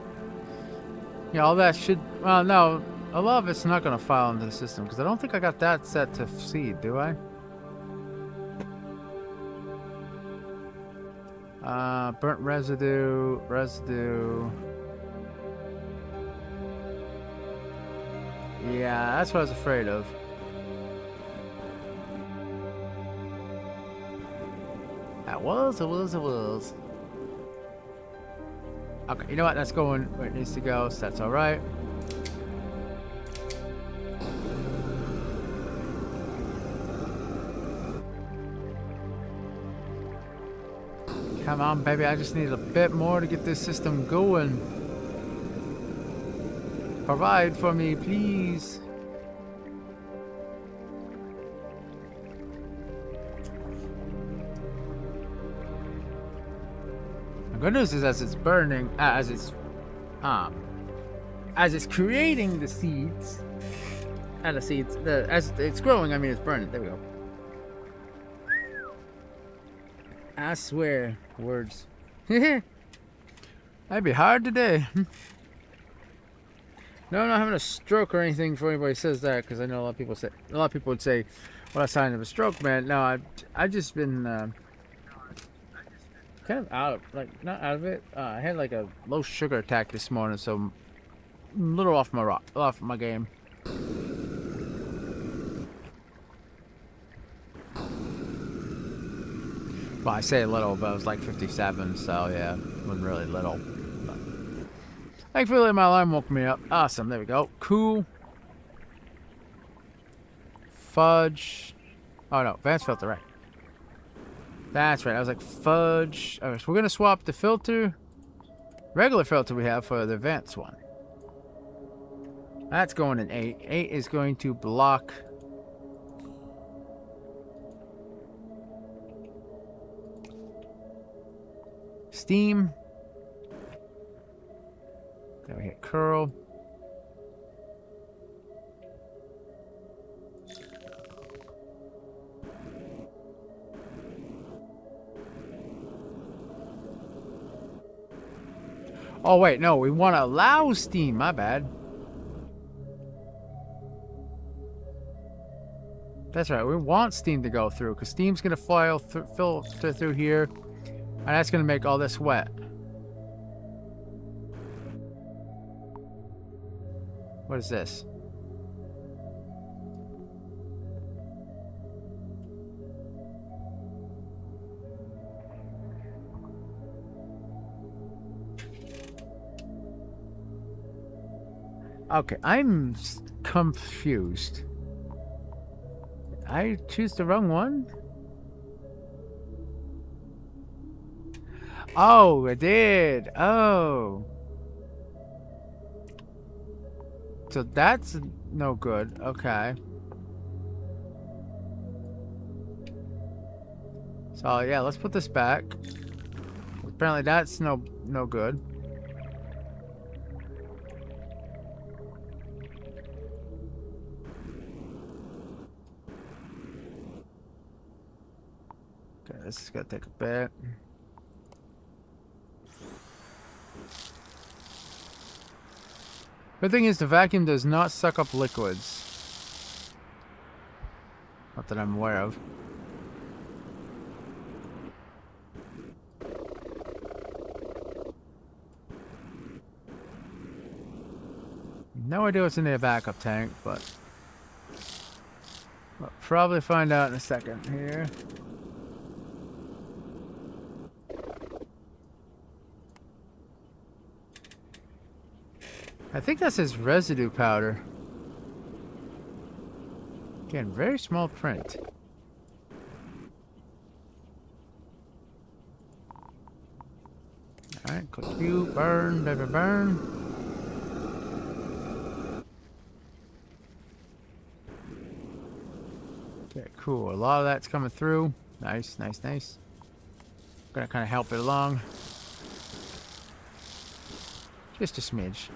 Yeah, all that should. Well, no, a lot of it's not gonna file into the system because I don't think I got that set to seed, do I? Burnt residue. Yeah, that's what I was afraid of. It was. Okay, you know what? That's going where it needs to go, so that's alright. Come on, baby. I just need a bit more to get this system going. Provide for me, please. The good news is as it's burning, as it's creating the seeds, as it's growing, I mean it's burning. There we go. I swear, words. That'd be hard today. No, I'm not having a stroke or anything for anybody who says that, because I know a lot of people would say, "What a sign of a stroke, man." No, I've just been kind of not out of it. I had like a low sugar attack this morning, so I'm a little off my game. Well, I say little, but it was like 57, so yeah, it wasn't really little. But thankfully, my alarm woke me up. Awesome, there we go. Cool. Fudge. Oh no, advanced filter, right. That's right, I was like, fudge. Alright, so we're gonna swap the filter, regular filter we have for the advanced one. That's going in 8. 8 is going to block. Steam. Then we hit curl. Oh wait, no, we want to allow steam, my bad. That's right. We want steam to go through because steam's going to filter through here. And that's going to make all this wet. What is this? Okay, I'm confused. I choose the wrong one? Oh, I did. Oh. So that's no good. Okay. So yeah, let's put this back. Apparently that's no good. Okay, this is gonna take a bit. The thing is, the vacuum does not suck up liquids. Not that I'm aware of. No idea what's in the backup tank, but we'll probably find out in a second here. I think that's his residue powder. Again, very small print. Alright, click Q, burn, baby, burn. Okay, cool. A lot of that's coming through. Nice, nice, nice. Gonna kind of help it along. Just a smidge.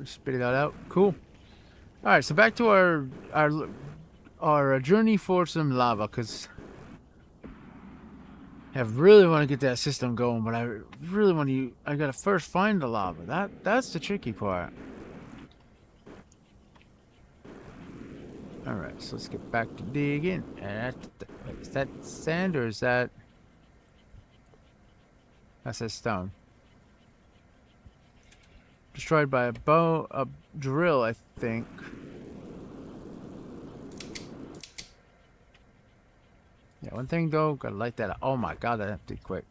Spit it out. Cool. All right, so back to our journey for some lava, because I really want to get that system going, but I really want to. I gotta first find the lava. That's the tricky part. All right, so let's get back to digging. And is that sand or is that? That's a stone. Destroyed by a drill, I think. Yeah, one thing though, gotta light that up. Oh my god, that emptied quick.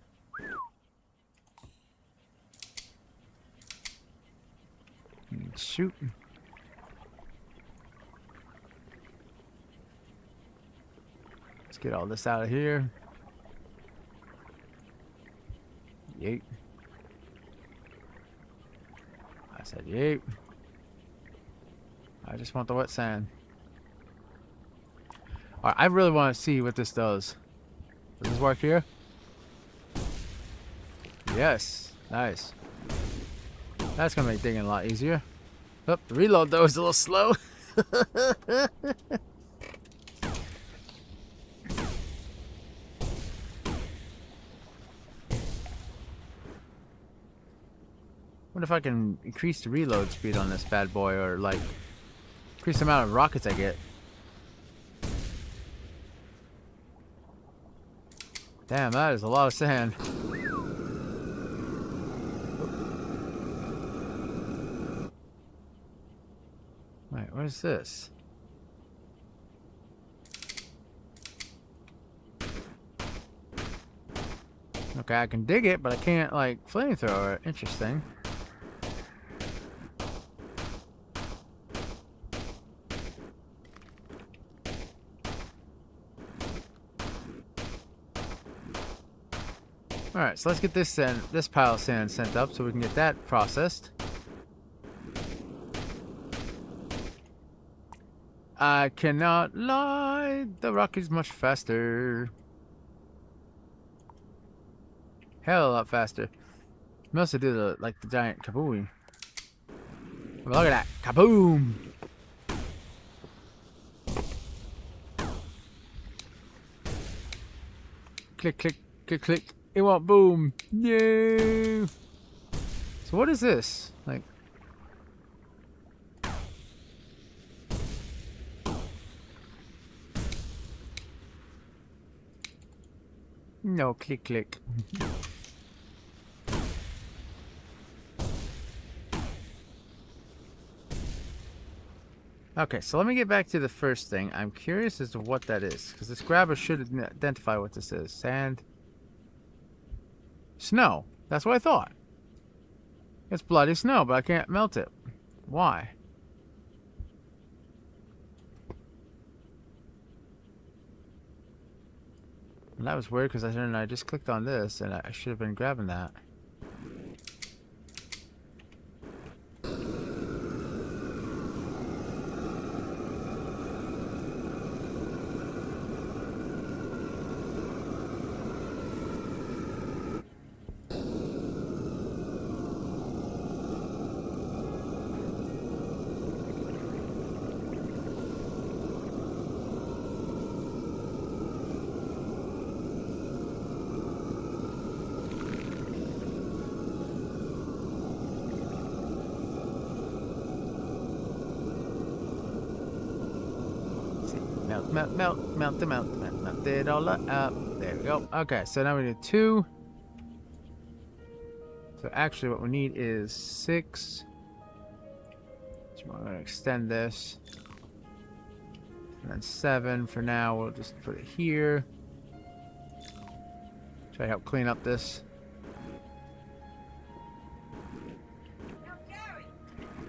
Shoot. Let's get all this out of here. Yeet. I said yeet. I just want the wet sand. Alright, I really want to see what this does. Does this work here? Yes. Nice. That's gonna make digging a lot easier. Oh, the reload though is a little slow. What if I can increase the reload speed on this bad boy, or like increase the amount of rockets I get? Damn, that is a lot of sand. Wait, what is this? Okay, I can dig it, but I can't like flamethrower it. Interesting. Alright, so let's get this pile of sand sent up so we can get that processed. I cannot lie, the rock is much faster. Hell of a lot faster. We also do the giant kaboom. Look at that. Kaboom! Click, click, click, click. It won't boom. Yay! So what is this? Like... No, click, click. Okay, so let me get back to the first thing. I'm curious as to what that is, because this grabber should identify what this is. Sand. Snow. That's what I thought. It's bloody snow, but I can't melt it. Why? And that was weird, because I just clicked on this, and I should have been grabbing that. Melt it all up. There we go. Okay, so now we need 2. So actually what we need is 6. So I'm going to extend this. And then 7 for now. We'll just put it here. Try to help clean up this.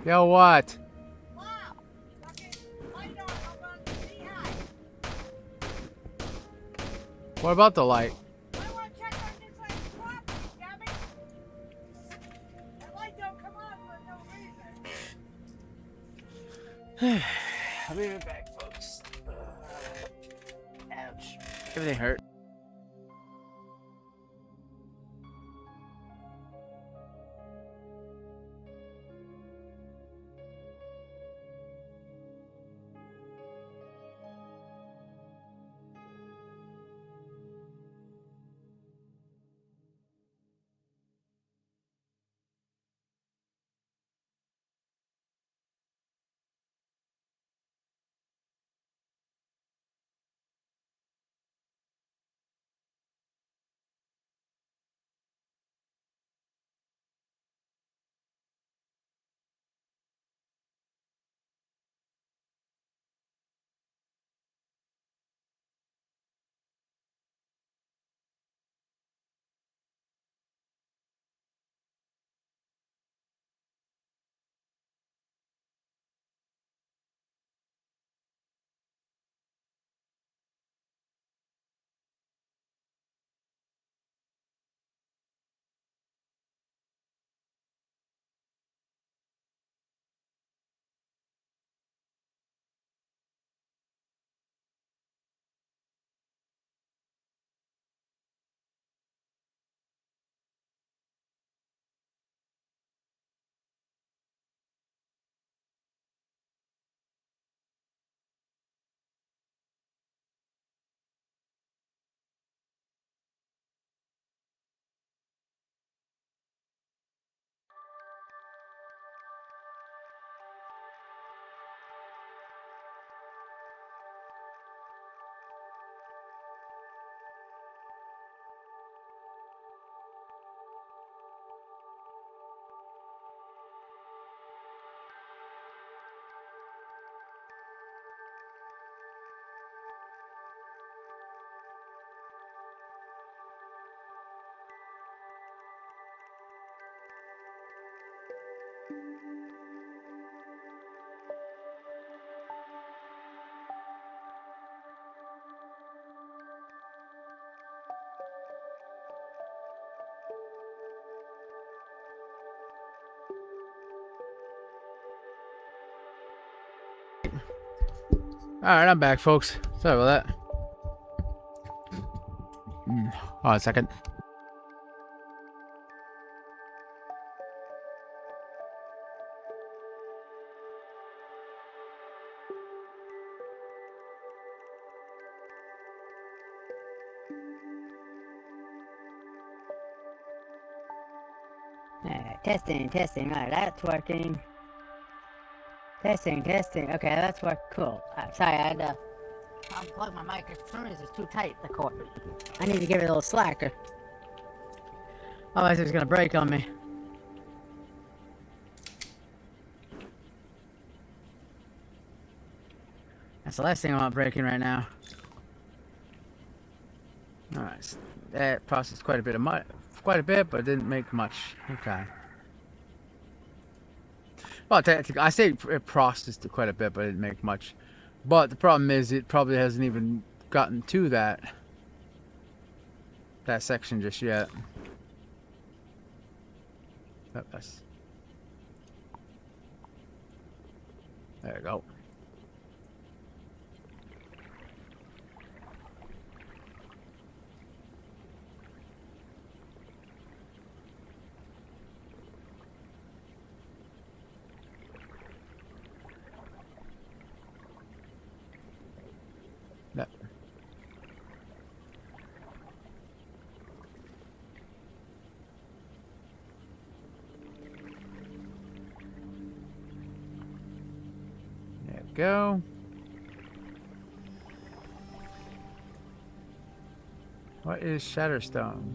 Yo, what? What about the light? I want to check on this like swap, Gabby. That light don't come on for no reason. I'll be right back, folks. Ouch. Everything hurt. Alright, I'm back, folks. Sorry about that. Hold on a second. Testing, testing. Alright, that's working. Testing, testing. Okay, that's working. Cool. Sorry, I had to unplug my mic. For some reason, it's too tight, the cord. I need to give it a little slacker. Otherwise, it's gonna break on me. That's the last thing I want breaking right now. Alright, so that processed quite a bit, but it didn't make much. Okay. Well, technically, I say it processed quite a bit, but it didn't make much. But the problem is, it probably hasn't even gotten to that section just yet. Oh, there you go. That. There we go. What is Shatterstone?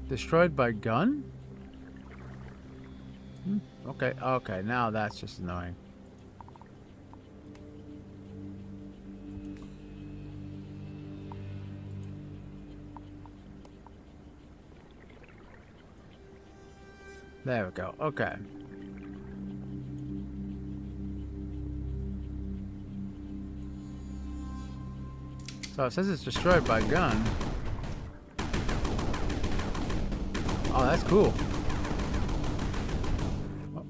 Destroyed by gun? Okay, okay, now that's just annoying. There we go. Okay. So it says it's destroyed by gun. Oh, that's cool.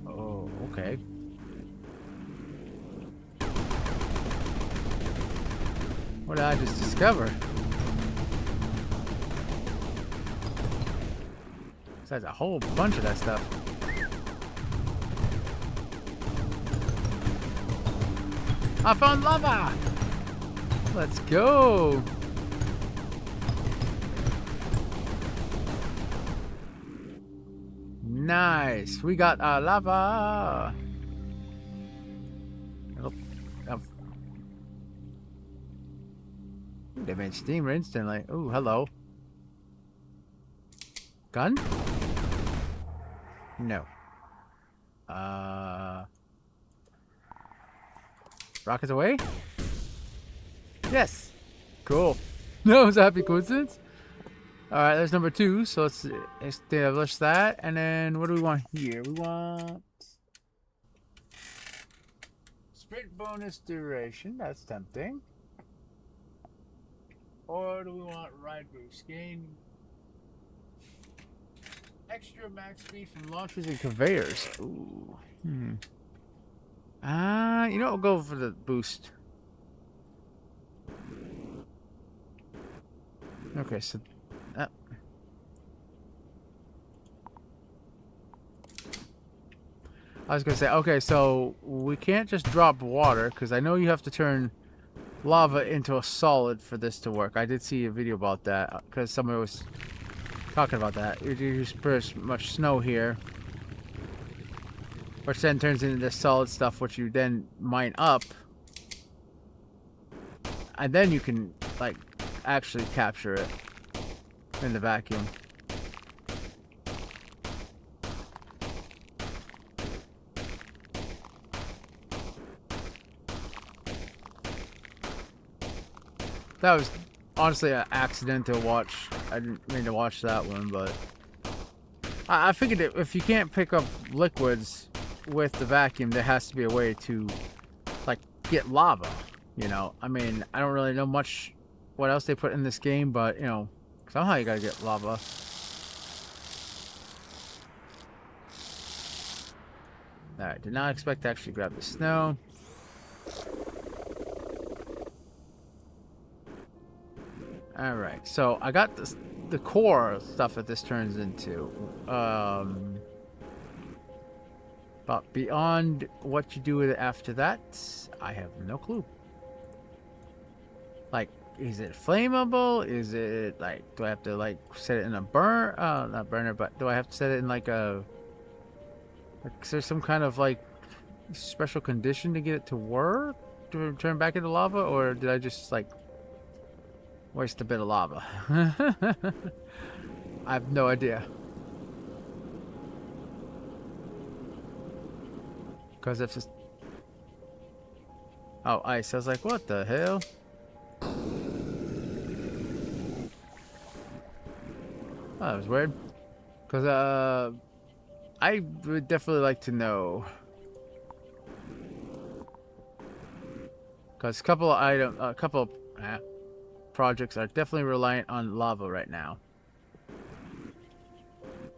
Oh, okay. What did I just discover? There's a whole bunch of that stuff. I found lava! Let's go! Nice! We got our lava! They made steam instantly. Ooh, hello. Gun? No. Rockets away? Yes! Cool. No, it was a happy coincidence. Alright, there's number 2. So let's establish that. And then what do we want here? We want sprint bonus duration. That's tempting. Or do we want ride boost? Gain extra max speed from launchers and conveyors. Ooh. You know what? We'll go for the boost. Okay, so I was gonna say, okay, so we can't just drop water because I know you have to turn lava into a solid for this to work. I did see a video about that because somebody was talking about that. You use pretty much snow here, which then turns into this solid stuff, which you then mine up, and then you can like actually capture it in the vacuum. That was honestly an accidental watch. I didn't mean to watch that one, but I figured if you can't pick up liquids with the vacuum, there has to be a way to like get lava. You know, I mean, I don't really know much what else they put in this game, but you know, somehow you gotta get lava. Alright, did not expect to actually grab the snow. Alright, so I got the core stuff that this turns into. But beyond what you do with it after that, I have no clue. Like, is it flammable? Is it like, do I have to like set it in a not burner, but do I have to set it in like a, like, is there some kind of like special condition to get it to work? To turn back into lava, or did I just like waste a bit of lava? I have no idea. Because if it's... Oh, ice. I was like, what the hell? Oh, that was weird. Because, I would definitely like to know. Because a couple of projects are definitely reliant on lava right now.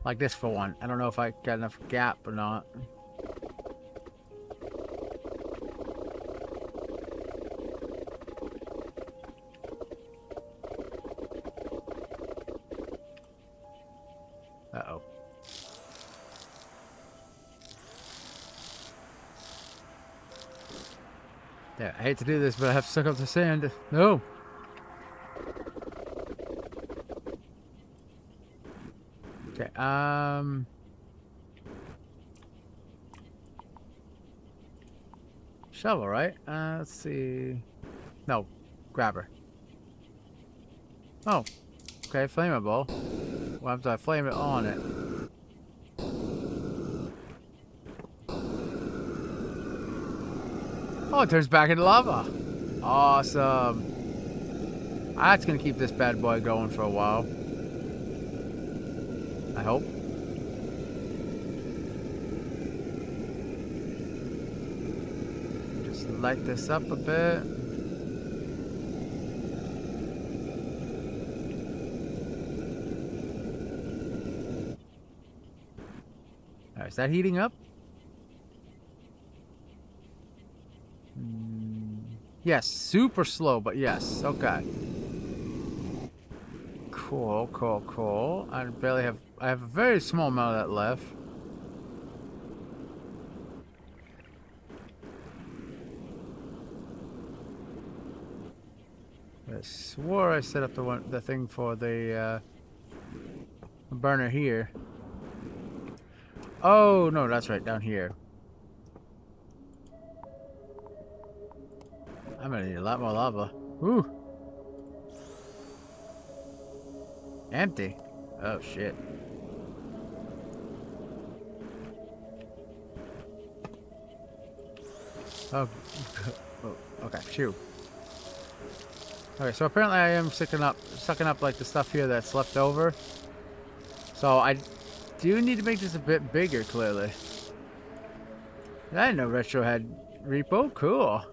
Like this for one. I don't know if I got enough gap or not. Uh-oh. Yeah, I hate to do this, but I have to suck up the sand. No. Okay, shovel, right? Let's see. No, grabber. Oh, okay, flammable. Well, after I flame it on it. Oh, it turns back into lava. Awesome. That's gonna keep this bad boy going for a while. I hope. Just light this up a bit. Alright, is that heating up? Yes, super slow, but yes. Okay. Cool, cool, cool. I have a very small amount of that left. I swore I set up the thing for the burner here. Oh no, that's right, down here. I'm gonna need a lot more lava. Ooh. Empty. Oh shit. Oh. Oh, okay, phew. Okay, so apparently I am sucking up like the stuff here that's left over. So I do need to make this a bit bigger, clearly. I didn't know Retro had repo. Cool.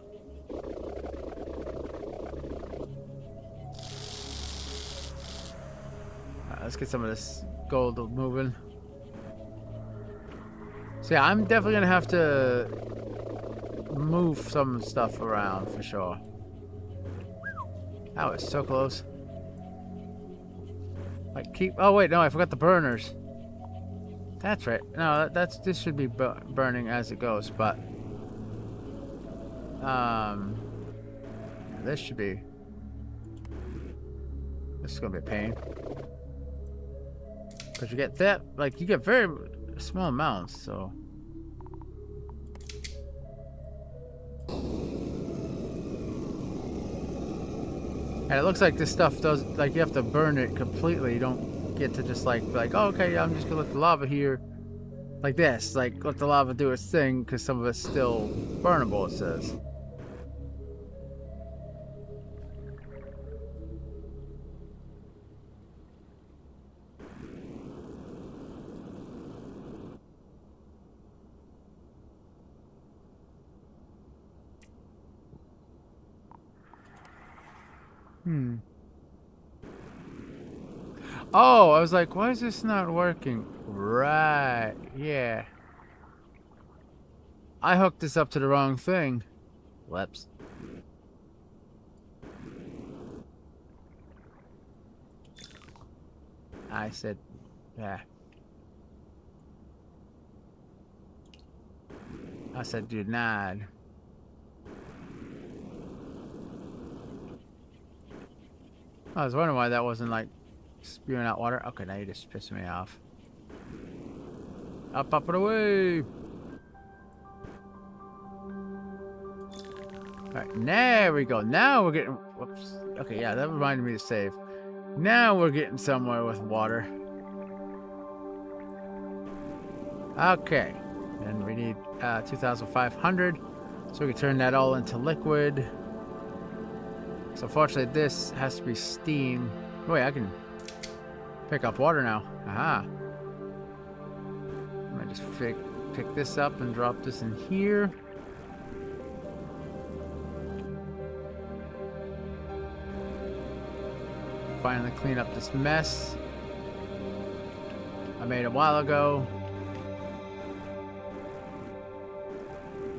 Let's get some of this gold moving. So yeah, I'm definitely gonna have to move some stuff around for sure. That was so close. Like oh wait, no, I forgot the burners. That's right. No, this should be burning as it goes, but this should be. This is gonna be a pain. Because you get that, like, you get very small amounts, so. And it looks like this stuff does, like, you have to burn it completely. You don't get to just, like, be like, oh, okay, yeah, I'm just gonna let the lava here. Like this, like, let the lava do its thing, because some of it's still burnable, it says. Oh, I was like, why is this not working? Right, yeah. I hooked this up to the wrong thing. Whoops. I said, yeah. I said, do not. I was wondering why that wasn't like spewing out water. Okay, now you're just pissing me off. Up, up, and away! Alright, there we go. Now we're getting... Whoops. Okay, yeah, that reminded me to save. Now we're getting somewhere with water. Okay. And we need 2,500. So we can turn that all into liquid. So fortunately this has to be steam. Wait, I can pick up water now. Aha. I just pick this up and drop this in here. Finally clean up this mess I made a while ago.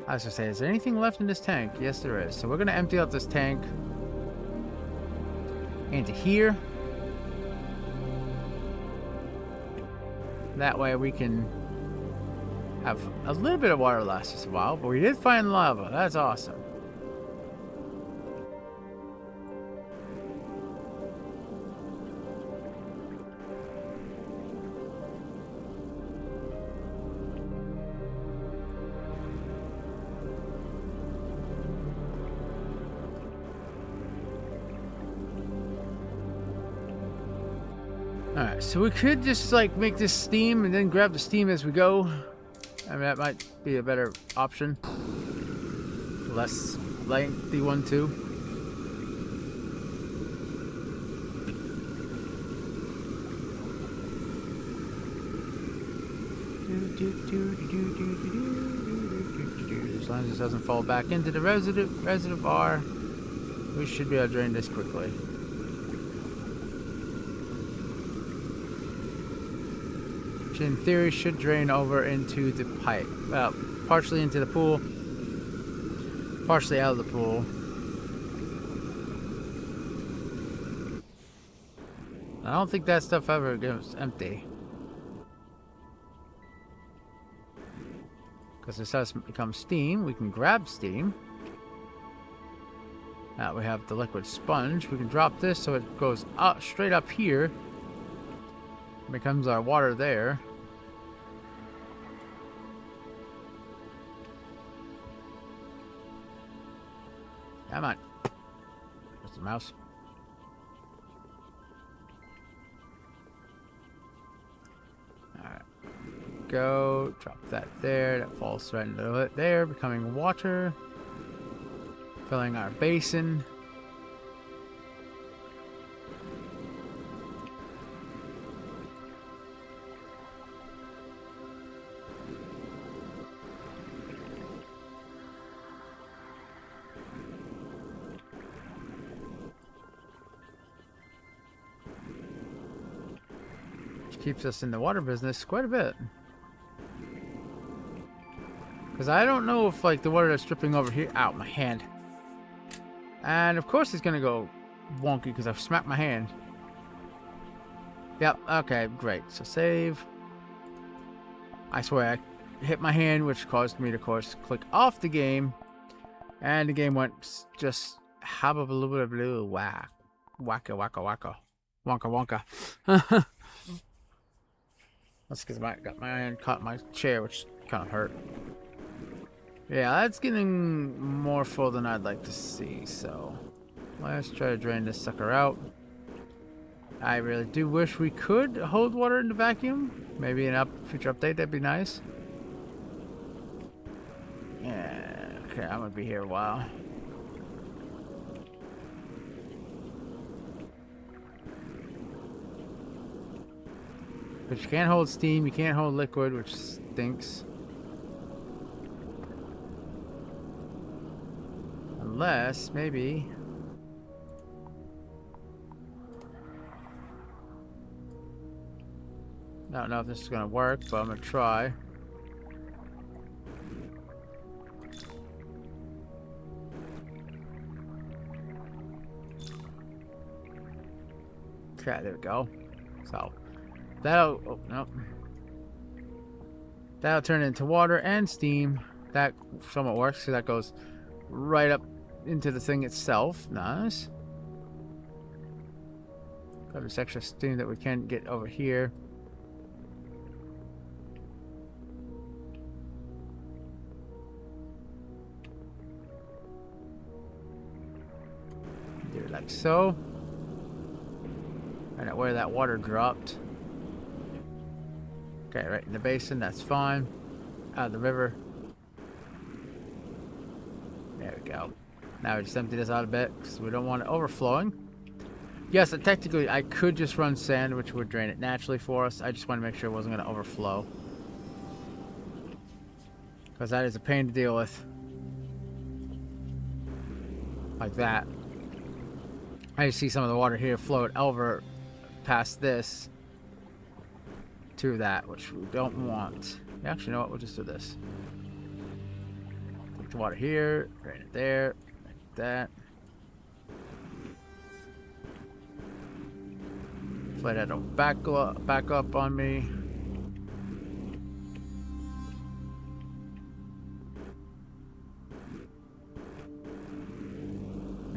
I was gonna say, is there anything left in this tank? Yes, there is. So we're gonna empty out this tank into here. That way we can have a little bit of water last us a while, but we did find lava. That's awesome. Alright, so we could just like make this steam and then grab the steam as we go. I mean, that might be a better option. Less lengthy one too. As long as it doesn't fall back into the reservoir, we should be able to drain this quickly. Which in theory should drain over into the pipe. Well, partially into the pool, partially out of the pool. I don't think that stuff ever goes empty. Because this has become steam. We can grab steam. Now we have the liquid sponge. We can drop this so it goes up, straight up here. Becomes our water there. Come on. There's the mouse. Alright. Go. Drop that there. That falls right into it there, becoming water. Filling our basin. Keeps us in the water business quite a bit. Because I don't know if like the water that's dripping over here... Ow, my hand. And of course it's going to go wonky because I've smacked my hand. Yep, okay, great. So save. I swear I hit my hand, which caused me to, of course, click off the game. And the game went just... Have a little bit of blue whack. Wacka, wacka, wacka. Wonka, wonka. That's because I got my hand caught in my chair, which kind of hurt. Yeah, that's getting more full than I'd like to see, so let's try to drain this sucker out. I really do wish we could hold water in the vacuum. Maybe in a future update, that'd be nice. Yeah, okay, I'm gonna be here a while. But you can't hold steam, you can't hold liquid, which stinks. Unless, maybe... I don't know if this is gonna work, but I'm gonna try. Okay, there we go. So... That'll, oh, no. That'll turn into water and steam. That somewhat works, so that goes right up into the thing itself. Nice. have this extra steam that we can get over here. Do it like so. Find out where that water dropped. Okay, right in the basin, that's fine. Out of the river. There we go. Now we just empty this out a bit because we don't want it overflowing. Yes, technically I could just run sand, which would drain it naturally for us. I just want to make sure it wasn't going to overflow, because that is a pain to deal with. Like that. I see some of the water here float over past this to that, which we don't want. Actually, you know what? We'll just do this. Take the water here, drain it there, like that. Let it back up on me.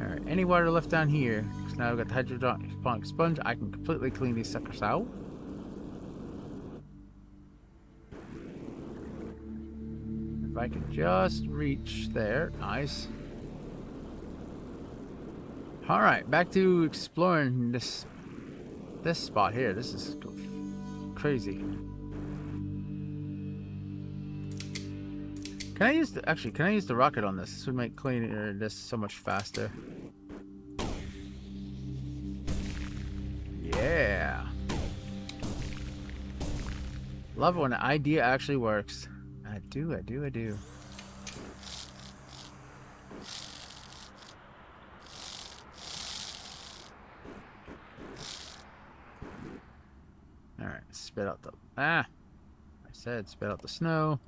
Alright, any water left down here, because now I've got the hydroponic sponge, I can completely clean these suckers out. If I can just reach there, nice. Alright, back to exploring this spot here. This is crazy. Can I use the rocket on this? This would make cleaning this so much faster. Yeah. Love it when an idea actually works. I do. Alright, spit out the... I said spit out the snow.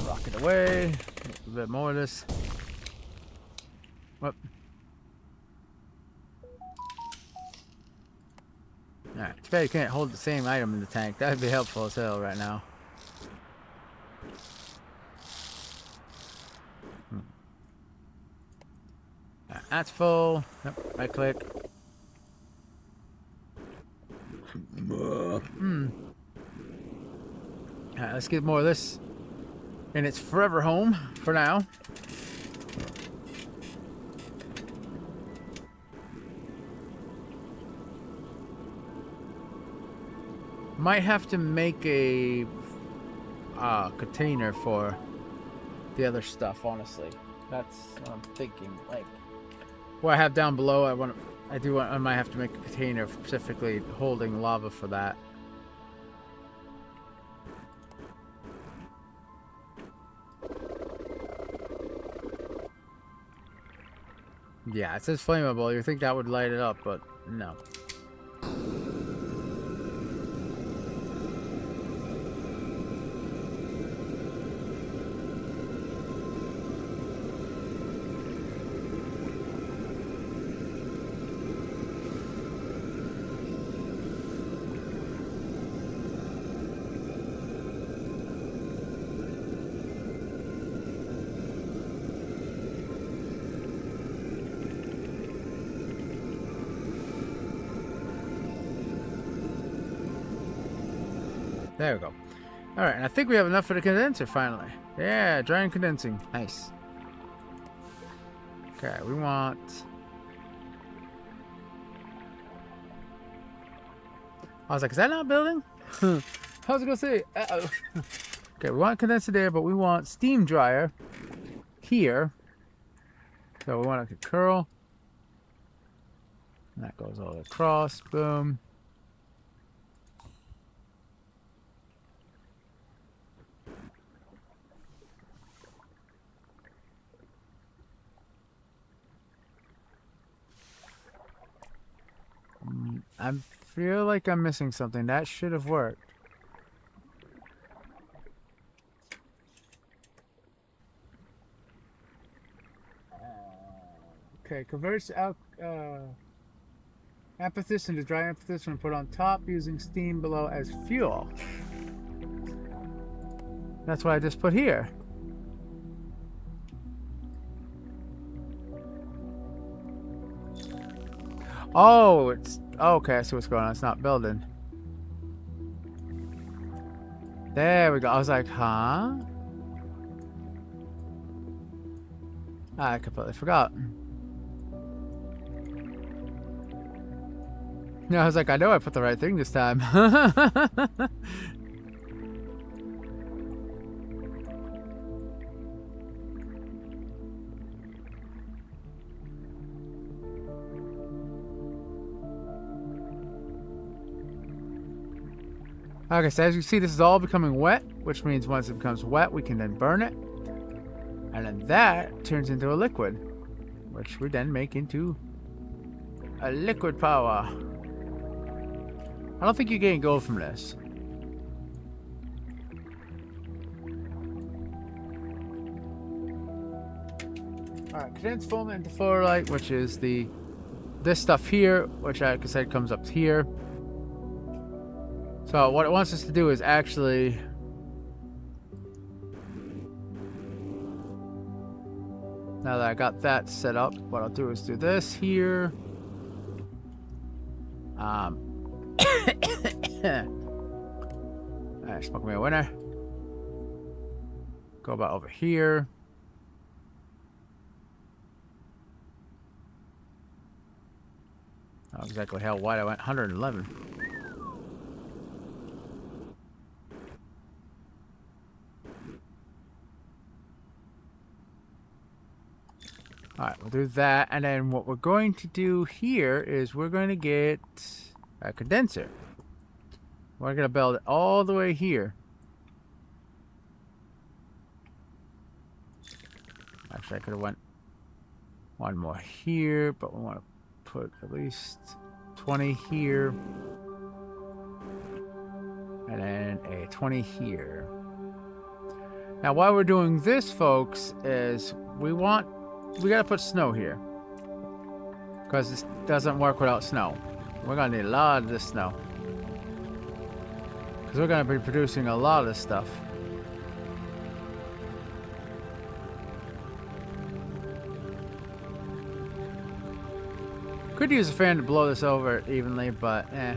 Rock it away. A bit more of this. Whoop. Alright, too bad you can't hold the same item in the tank. That would be helpful as hell right now. That's full. Yep, right click. Alright, let's get more of this in its forever home for now. Might have to make a container for the other stuff, honestly. That's what I'm thinking. Like, what I have down below, I might have to make a container specifically holding lava for that. Yeah, it says flammable. You think that would light it up, but no. There we go. Alright, and I think we have enough for the condenser finally. Yeah, drying condensing. Nice. Okay, we want... I was like, is that not building? I was gonna say, uh-oh. Okay, we want condenser there, but we want steam dryer here. So we want to curl. And that goes all the way across. Boom. I feel like I'm missing something. That should have worked. Okay, converts out amethyst into dry amethyst and put on top using steam below as fuel. That's what I just put here. Oh, it's okay. I see what's going on. It's not building. There we go. I was like, huh? I completely forgot. No, I was like, I know I put the right thing this time. Okay, so as you see, this is all becoming wet, which means once it becomes wet, we can then burn it. And then that turns into a liquid, which we then make into a liquid power. I don't think you gain gold from this. Alright, condensed foam into fluorite, which is this stuff here, which like I said comes up here. So what it wants us to do is actually now that I got that set up, what I'll do is do this here. Alright, smoke me a winner. Go about over here. Not exactly how wide I went. 111. Alright, we'll do that, and then what we're going to do here is we're going to get a condenser. We're going to build it all the way here. Actually, I could have went one more here, but we want to put at least 20 here. And then a 20 here. Now, why we're doing this, folks, is we gotta put snow here. Because this doesn't work without snow. We're gonna need a lot of this snow. Because we're gonna be producing a lot of this stuff. Could use a fan to blow this over evenly, but eh.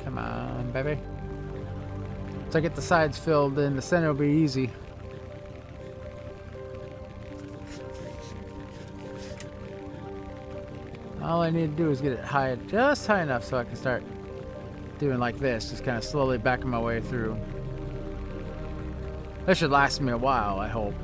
Come on, baby. So I get the sides filled in, the center will be easy. All I need to do is get it high, just high enough so I can start doing like this, just kind of slowly backing my way through. This should last me a while, I hope.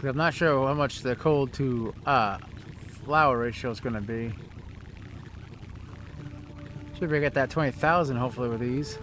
I'm not sure how much the cold to flour ratio is going to be. Should be get that 20,000 hopefully with these.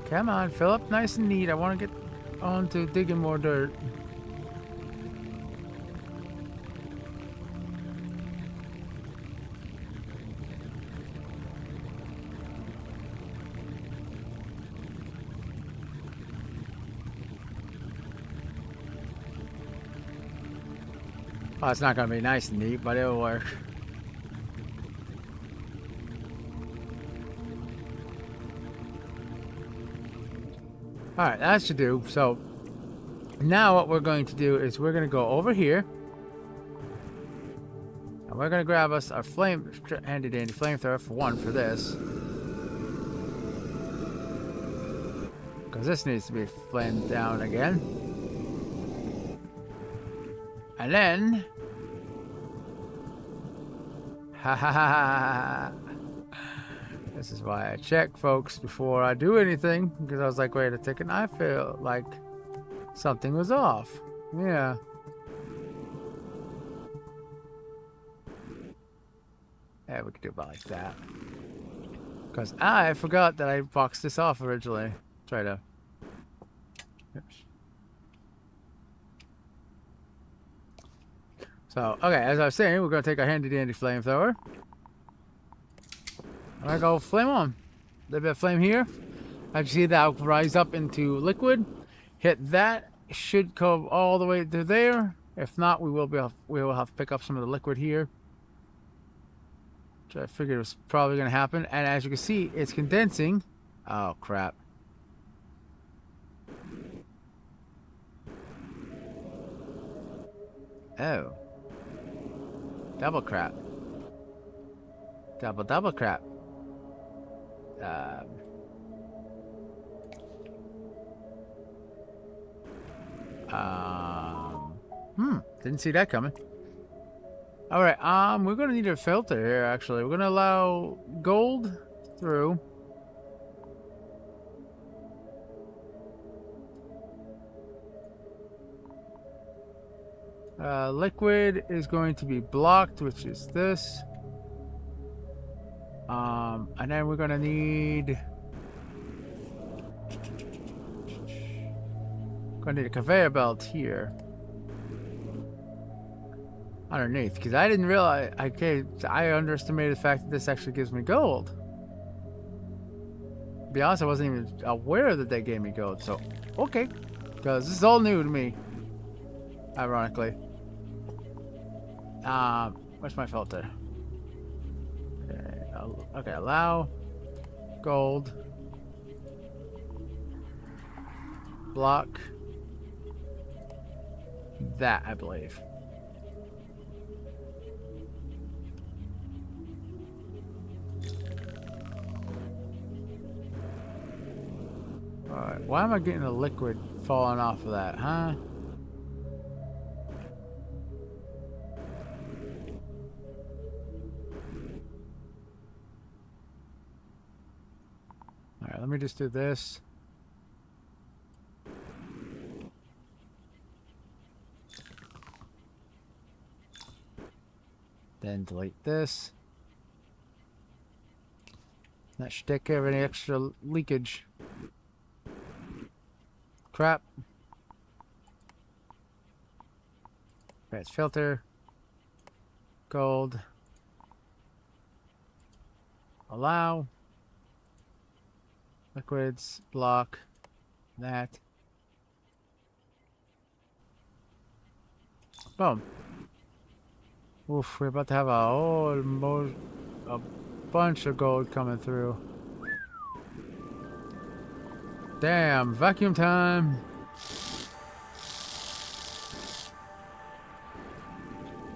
Come on, fill up nice and neat. I want to get on to digging more dirt. Oh, it's not going to be nice and neat, but it'll work. Alright, that should do. So, now what we're going to do is we're going to go over here. And we're going to grab us our handy dandy flamethrower for one for this. Because this needs to be flamed down again. And then... Ha ha ha ha. This is why I check, folks, before I do anything. Because I was like, wait a second, I feel like something was off. Yeah. Yeah, we could do about like that. Because I forgot that I boxed this off originally. Try to... Oops. So, okay, as I was saying, we're going to take our handy dandy flamethrower. I'm going to go flame on. A little bit of flame here. I see that will rise up into liquid. Hit that. Should come all the way to there. If not, we will have to pick up some of the liquid here. Which I figured was probably going to happen. And as you can see, it's condensing. Oh, crap. Oh. Double crap. Double crap. Didn't see that coming. Alright, we're gonna need a filter here actually. We're gonna allow gold through. Liquid is going to be blocked, which is this. And then we're gonna need a conveyor belt here underneath, because I didn't realize. I underestimated the fact that this actually gives me gold. To be honest, I wasn't even aware that they gave me gold. So, okay, because this is all new to me. Ironically. Where's my filter? Okay, allow gold, block that, I believe. Alright, why am I getting the liquid falling off of that, huh? Alright, let me just do this. Then delete this. That should take care of any extra leakage. Crap. Okay, it's filter. Gold. Allow. Liquids. Block. That. Boom. Oof, we're about to have a bunch of gold coming through. Damn, vacuum time.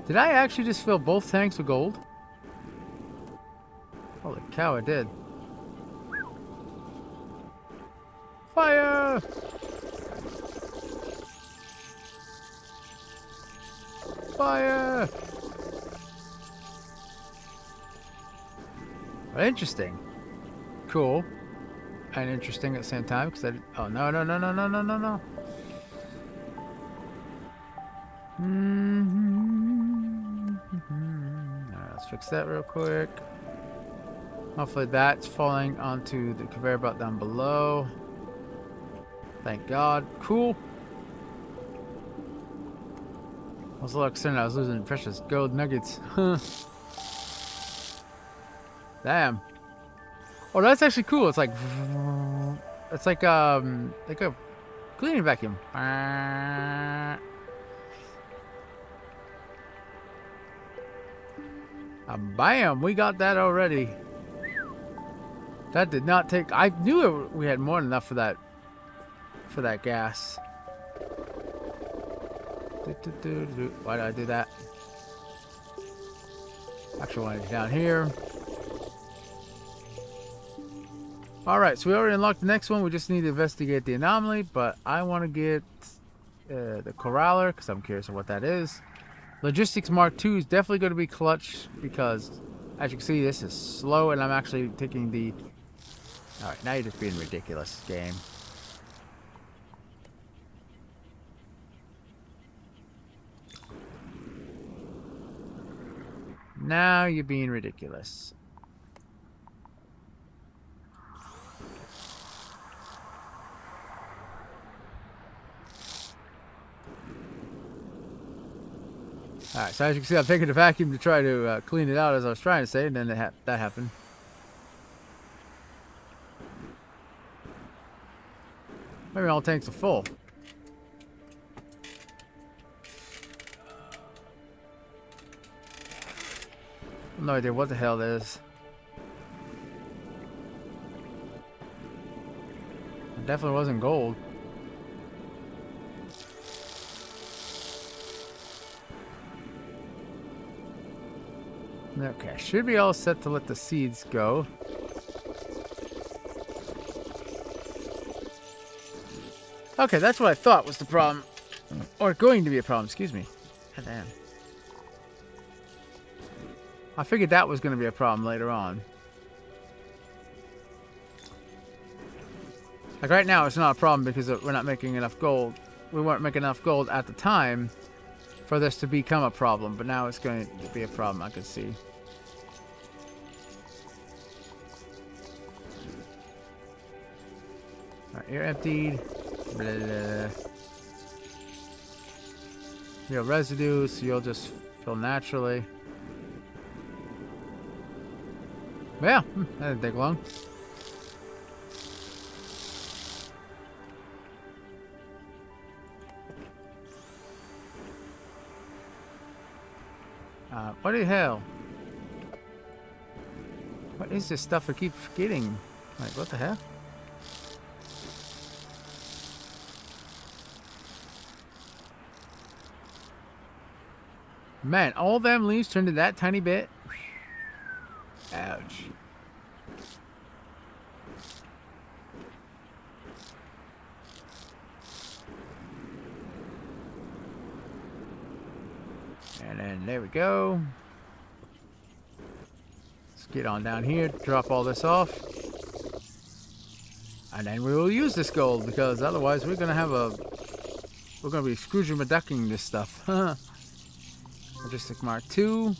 Did I actually just fill both tanks with gold? Holy cow, I did. Fire! Fire! Interesting. Cool. And interesting at the same time, because I... Oh, no. Alright, let's fix that real quick. Hopefully that's falling onto the conveyor belt down below. Thank God. Cool. I was a little concerned I was losing precious gold nuggets. Damn. Oh, that's actually cool. It's like a cleaning vacuum. Bam! We got that already. That did not take. I knew we had more than enough for that for that gas. Why did I do that? Actually, I want it down here. Alright, so we already unlocked the next one. We just need to investigate the anomaly, but I want to get the Corraller because I'm curious of what that is. Logistics Mark II is definitely going to be clutch because, as you can see, this is slow and I'm actually taking the... Alright, now you're just being ridiculous, game. Now you're being ridiculous. Alright, so as you can see, I'm taking the vacuum to try to clean it out as I was trying to say, and then that happened. Maybe all tanks are full. No idea what the hell that is. It definitely wasn't gold. Okay, should be all set to let the seeds go. Okay, that's what I thought was the problem. Or going to be a problem, excuse me. God damn. I figured that was going to be a problem later on. Like right now, it's not a problem because we're not making enough gold. We weren't making enough gold at the time for this to become a problem, but now it's going to be a problem, I can see. Alright, you're emptied. Blah, blah, blah. You have residue, so you'll just fill naturally. But yeah, that didn't take long. What the hell? What is this stuff I keep forgetting? Like, what the hell? Man, all them leaves turned to that tiny bit. Ouch. And then there we go. Let's get on down here, drop all this off. And then we will use this gold because otherwise we're gonna be Scrooge McDucking this stuff. Logistic Mark II.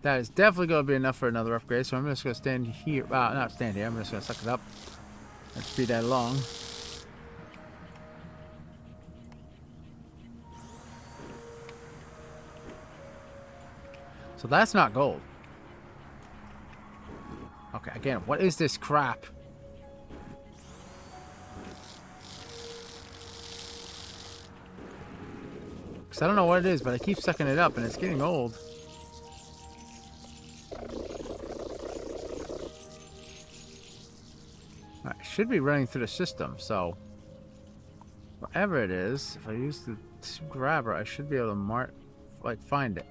That is definitely going to be enough for another upgrade, so I'm just going to stand here. Not stand here, I'm just going to suck it up and speed that along. So that's not gold. Okay, again, what is this crap? Because I don't know what it is, but I keep sucking it up and it's getting old. Alright, should be running through the system, so whatever it is, if I use the grabber, I should be able to find it.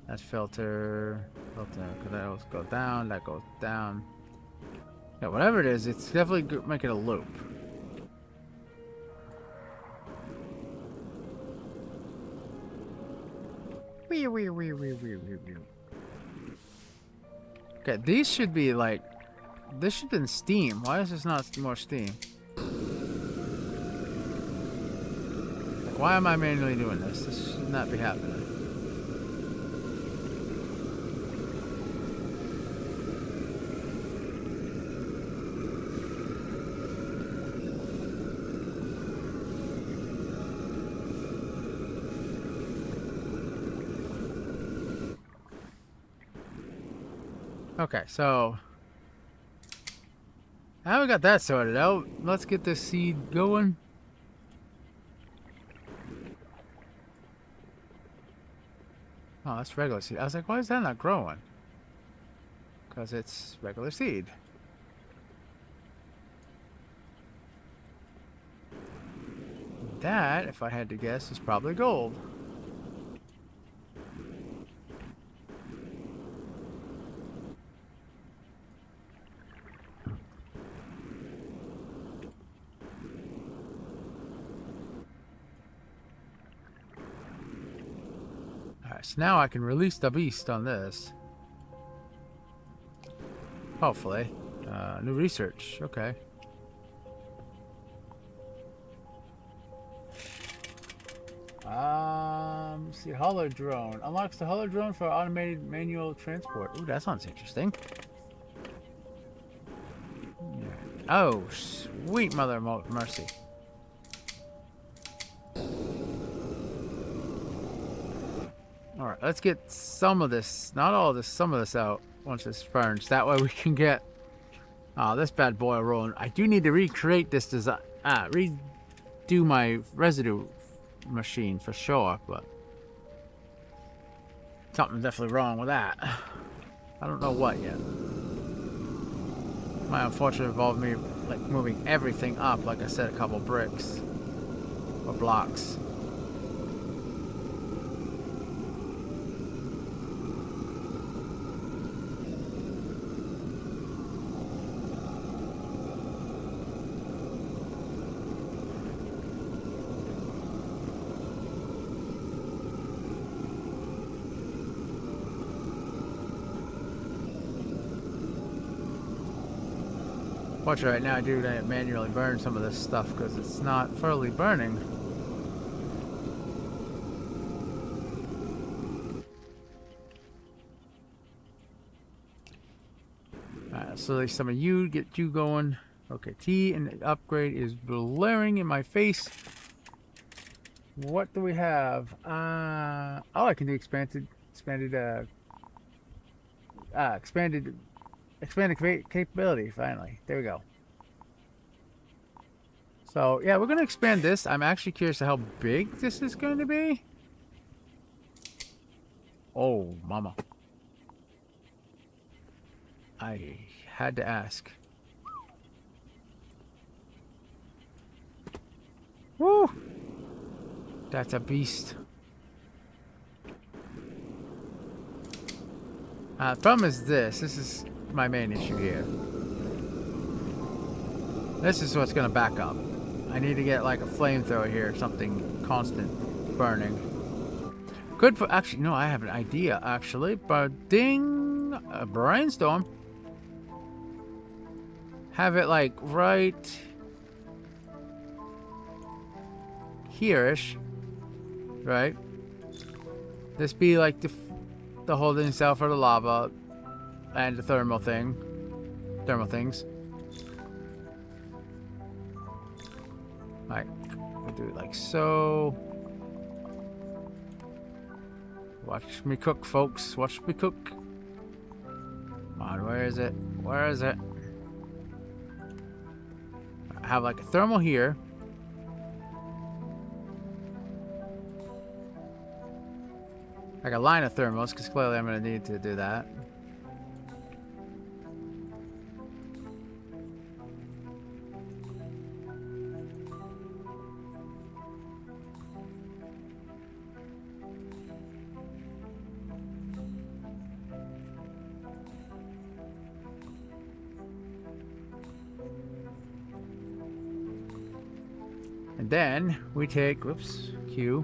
That's filter, because that goes down, that goes down. Yeah, whatever it is, it's definitely making a loop. Okay, these should be like, this should be in Steam. Why is this not more Steam? Like, why am I manually doing this? This should not be happening. Okay, so now we got that sorted out. Let's get this seed going. Oh, that's regular seed. I was like, why is that not growing? Because it's regular seed. That, if I had to guess, is probably gold. Alright, so now I can release the beast on this. Hopefully. New research. Okay. Let's see, Hollow Drone. Unlocks the Hollow Drone for automated manual transport. Ooh, that sounds interesting. Yeah. Oh, sweet mother of mercy. Alright, let's get some of this, not all of this, some of this out once this burns. That way we can get this bad boy rolling. I do need to recreate this design, redo my residue machine for sure, but something's definitely wrong with that. I don't know what yet. My unfortunate involved me like moving everything up, like I said, a couple bricks or blocks. Fortunately, right now I do manually burn some of this stuff because it's not thoroughly burning. Alright, so like some of you, get you going. Okay, T and the upgrade is blaring in my face. What do we have? Oh, I can do expanded capability, finally. There we go. So, yeah, we're going to expand this. I'm actually curious to how big this is going to be. Oh, mama. I had to ask. Woo! That's a beast. Problem is this. This is my main issue here. This is what's gonna back up. I need to get like a flamethrower here, something constant burning. Good for actually no, I have an idea actually. But ding, a brainstorm. Have it like right here-ish, right? This be like the holding cell for the lava. And the thermal things. Like, we'll do it like so. Watch me cook, folks. Watch me cook. Come on, where is it? Where is it? I have like a thermal here. Like a line of thermals, because clearly I'm going to need to do that. And then we take, whoops, Q.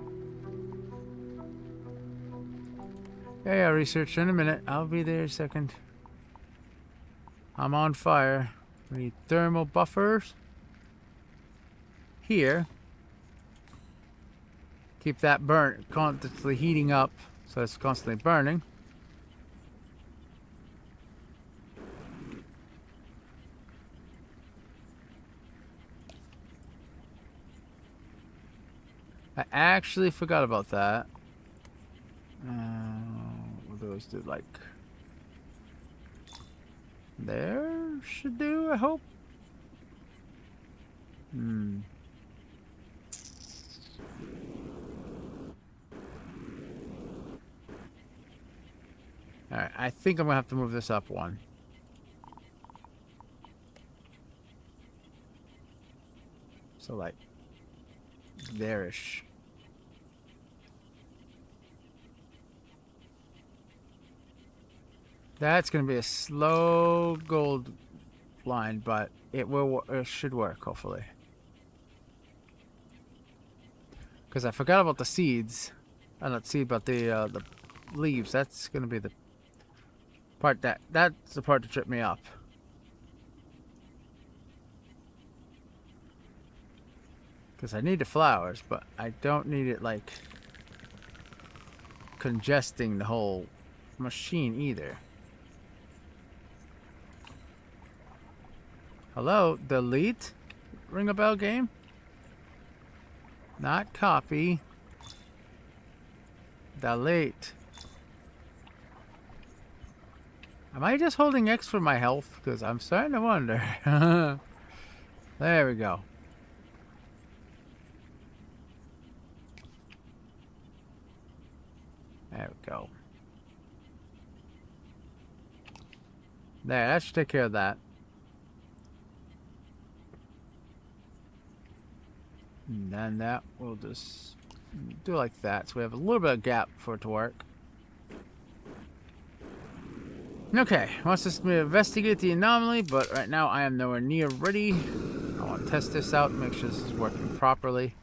Yeah, research in a minute. I'll be there a second. I'm on fire. We need thermal buffers. Here. Keep that burn constantly heating up so it's constantly burning. I actually forgot about that. What do those do? Like there should do, I hope. Alright, I think I'm gonna have to move this up one. So like there-ish. That's gonna be a slow gold line, but it should work, hopefully. Because I forgot about the seeds. I don't see about the leaves. That's gonna be the part that's the part that tripped me up. Because I need the flowers, but I don't need it like congesting the whole machine either. Hello, delete? Ring a bell game? Not copy. Delete. Am I just holding X for my health? Because I'm starting to wonder. There we go. There we go. There, that should take care of that. And then that will just do like that. So we have a little bit of gap for it to work. Okay, wants us to investigate the anomaly, but right now I am nowhere near ready. I want to test this out, make sure this is working properly.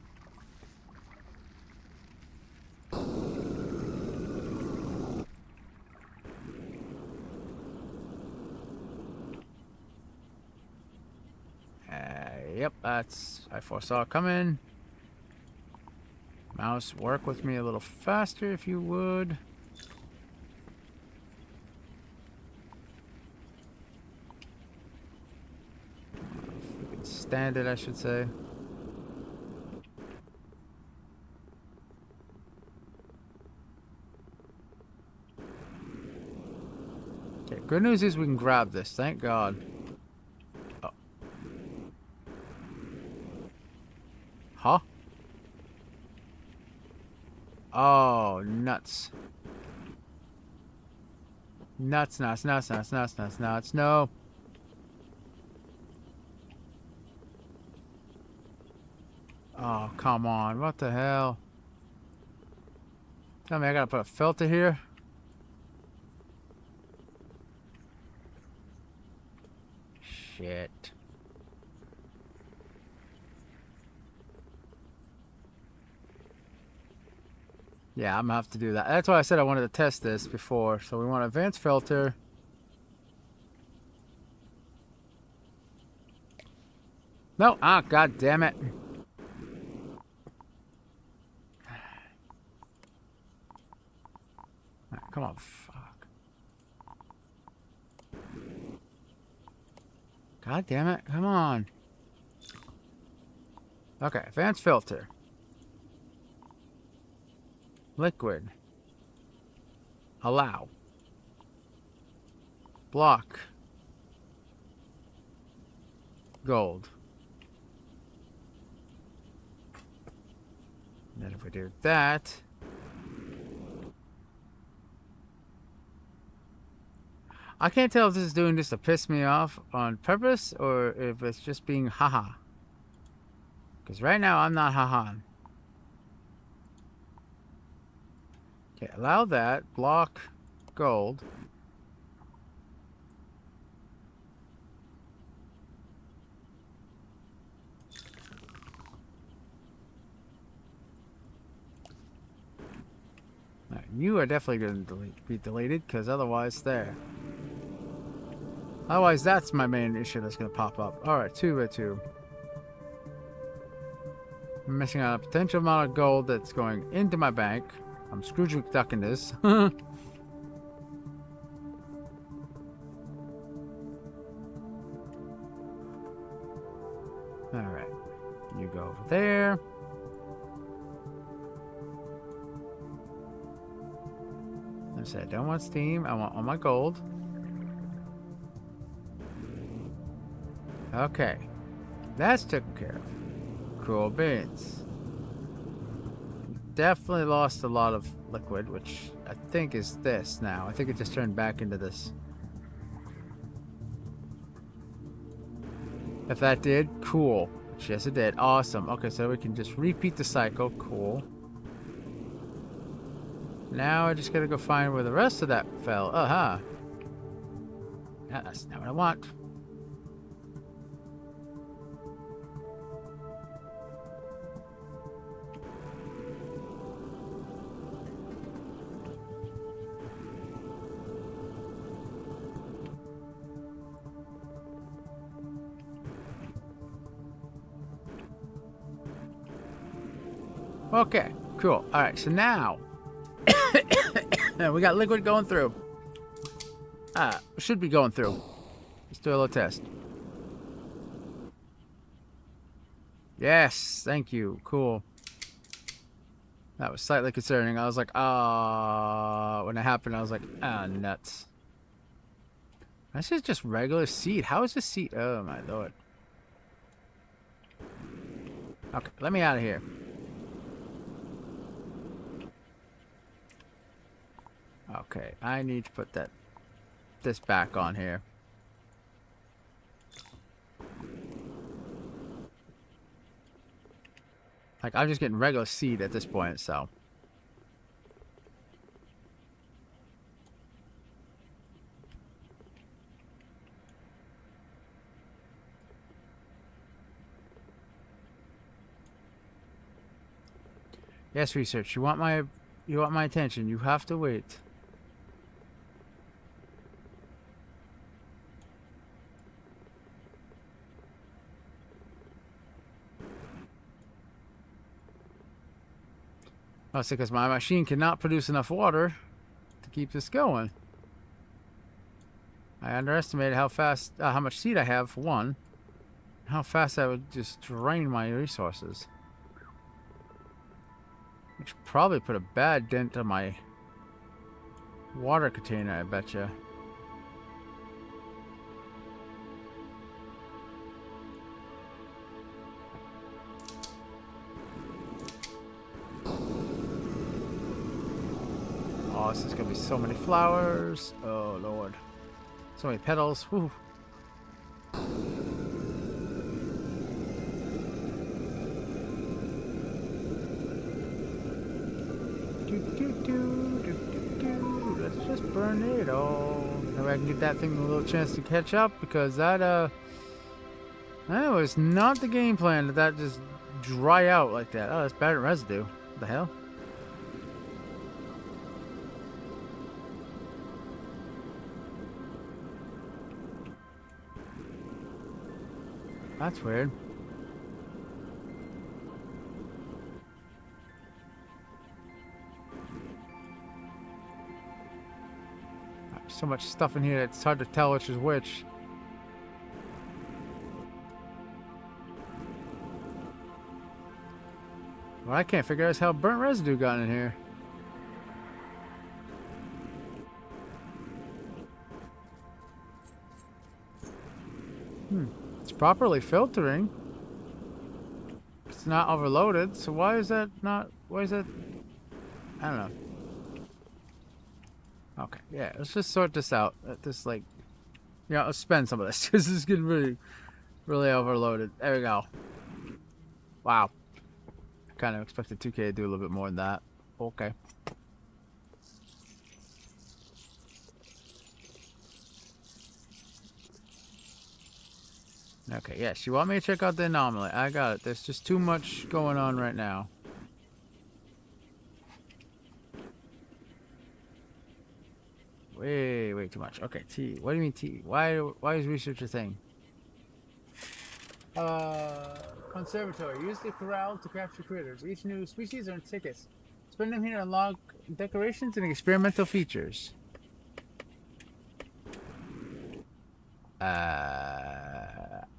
Yep, that's I foresaw coming. Mouse, work with me a little faster if you would. If we can stand it, I should say. Okay, good news is we can grab this, thank God. Huh? Oh, nuts. Nuts, nuts, nuts, nuts, nuts, nuts, nuts. No. Oh, come on. What the hell? Tell me I gotta put a filter here? Shit. Yeah, I'm gonna have to do that. That's why I said I wanted to test this before. So we want advanced filter. No, ah, god damn it. Come on, fuck. God damn it, come on. Okay, advanced filter. Liquid. Allow. Block. Gold. And then if we do that, I can't tell if this is doing this to piss me off on purpose or if it's just being haha. Because right now I'm not haha. Okay, allow that. Block gold. Right, you are definitely going to be deleted because otherwise there. Otherwise that's my main issue that's going to pop up. Alright, 2 by 2. I'm missing out a potential amount of gold that's going into my bank. I'm Scrooge McDuck in this. Alright. You go over there. I said I don't want steam. I want all my gold. Okay. That's taken care of. Cool beans. Definitely lost a lot of liquid, which I think is this now. I think it just turned back into this. If that did, cool. Yes, it did. Awesome. Okay, so we can just repeat the cycle. Cool. Now I just gotta go find where the rest of that fell. Uh-huh. Yeah, that's not what I want. Okay, cool. All right, so now we got liquid going through. Should be going through. Let's do a little test. Yes, thank you. Cool. That was slightly concerning. I was like, when it happened, I was like, nuts. This is just regular seed. How is this seed? Oh my lord. Okay, let me out of here. Okay, I need to put this back on here. Like, I'm just getting regular seed at this point, so. Yes, research. You want my attention. You have to wait. Oh, it's because my machine cannot produce enough water to keep this going. I underestimated how fast, how much seed I have, for one. How fast I would just drain my resources. Which probably put a bad dent on my water container, I betcha. Oh, this is gonna be so many flowers. Oh lord. So many petals. Whew. Let's just burn it all. That way I can get that thing a little chance to catch up, because that was not the game plan to that just dry out like that. Oh, that's bad residue. What the hell? That's weird. There's so much stuff in here, it's hard to tell which is which. What I can't figure out is how burnt residue got in here. It's properly filtering. It's not overloaded, so why is that not... Why is that... I don't know. Okay, yeah, let's just sort this out. This, like... Yeah, let's spend some of this. This is getting really, really overloaded. There we go. Wow. I kind of expected 2K to do a little bit more than that. Okay. Okay, yes, you want me to check out the anomaly? I got it. There's just too much going on right now. Way too much. Okay, T. What do you mean T? Why is research a thing? Conservatory. Use the corral to capture critters. Each new species earns tickets. Spend them here to unlock decorations and experimental features.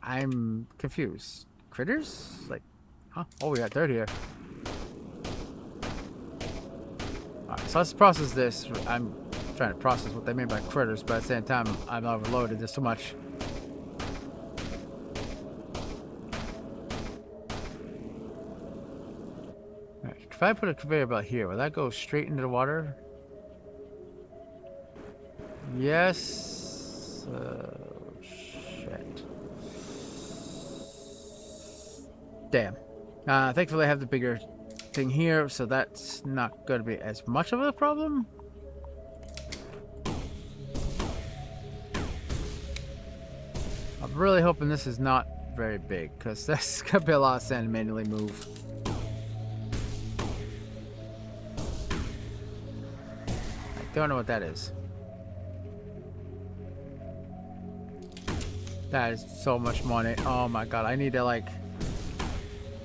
I'm confused. Critters? Like, huh? Oh, we got dirt here. Alright, so let's process this. I'm trying to process what they mean by critters, but at the same time, I'm overloaded. There's too much. Alright, if I put a conveyor belt here, will that go straight into the water? Yes. Shit. Damn. Thankfully I have the bigger thing here, so that's not going to be as much of a problem. I'm really hoping this is not very big, because that's going to be a lot of sand to manually move. I don't know what that is. That is so much money. Oh my god, I need to like...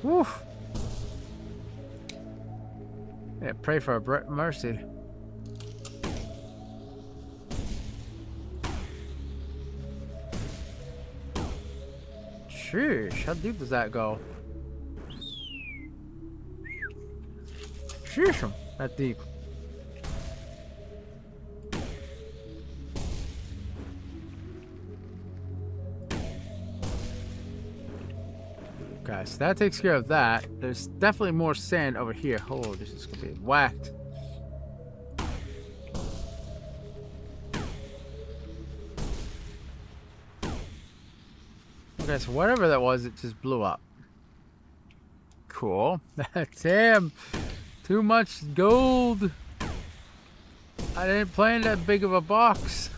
Whew. Yeah, pray for a mercy. Sheesh, how deep does that go? Sheesh, that deep. Okay, so that takes care of that. There's definitely more sand over here. Oh, this is gonna be whacked. Okay, so whatever that was, it just blew up. Cool. Damn. Too much gold. I didn't plan that big of a box.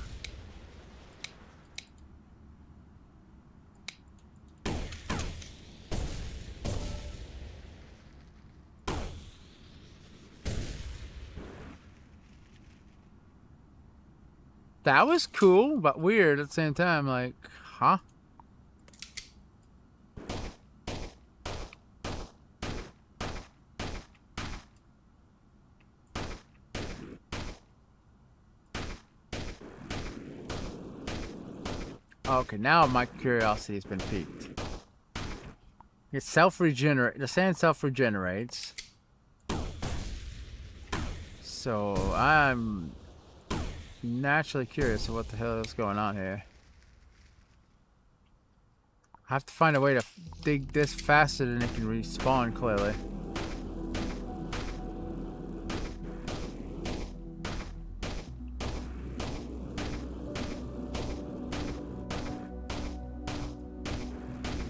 That was cool, but weird at the same time. Like, huh? Okay, now my curiosity has been piqued. It self-regenerate. The sand self-regenerates. So I'm naturally curious of what the hell is going on here. I have to find a way to dig this faster than it can respawn, clearly.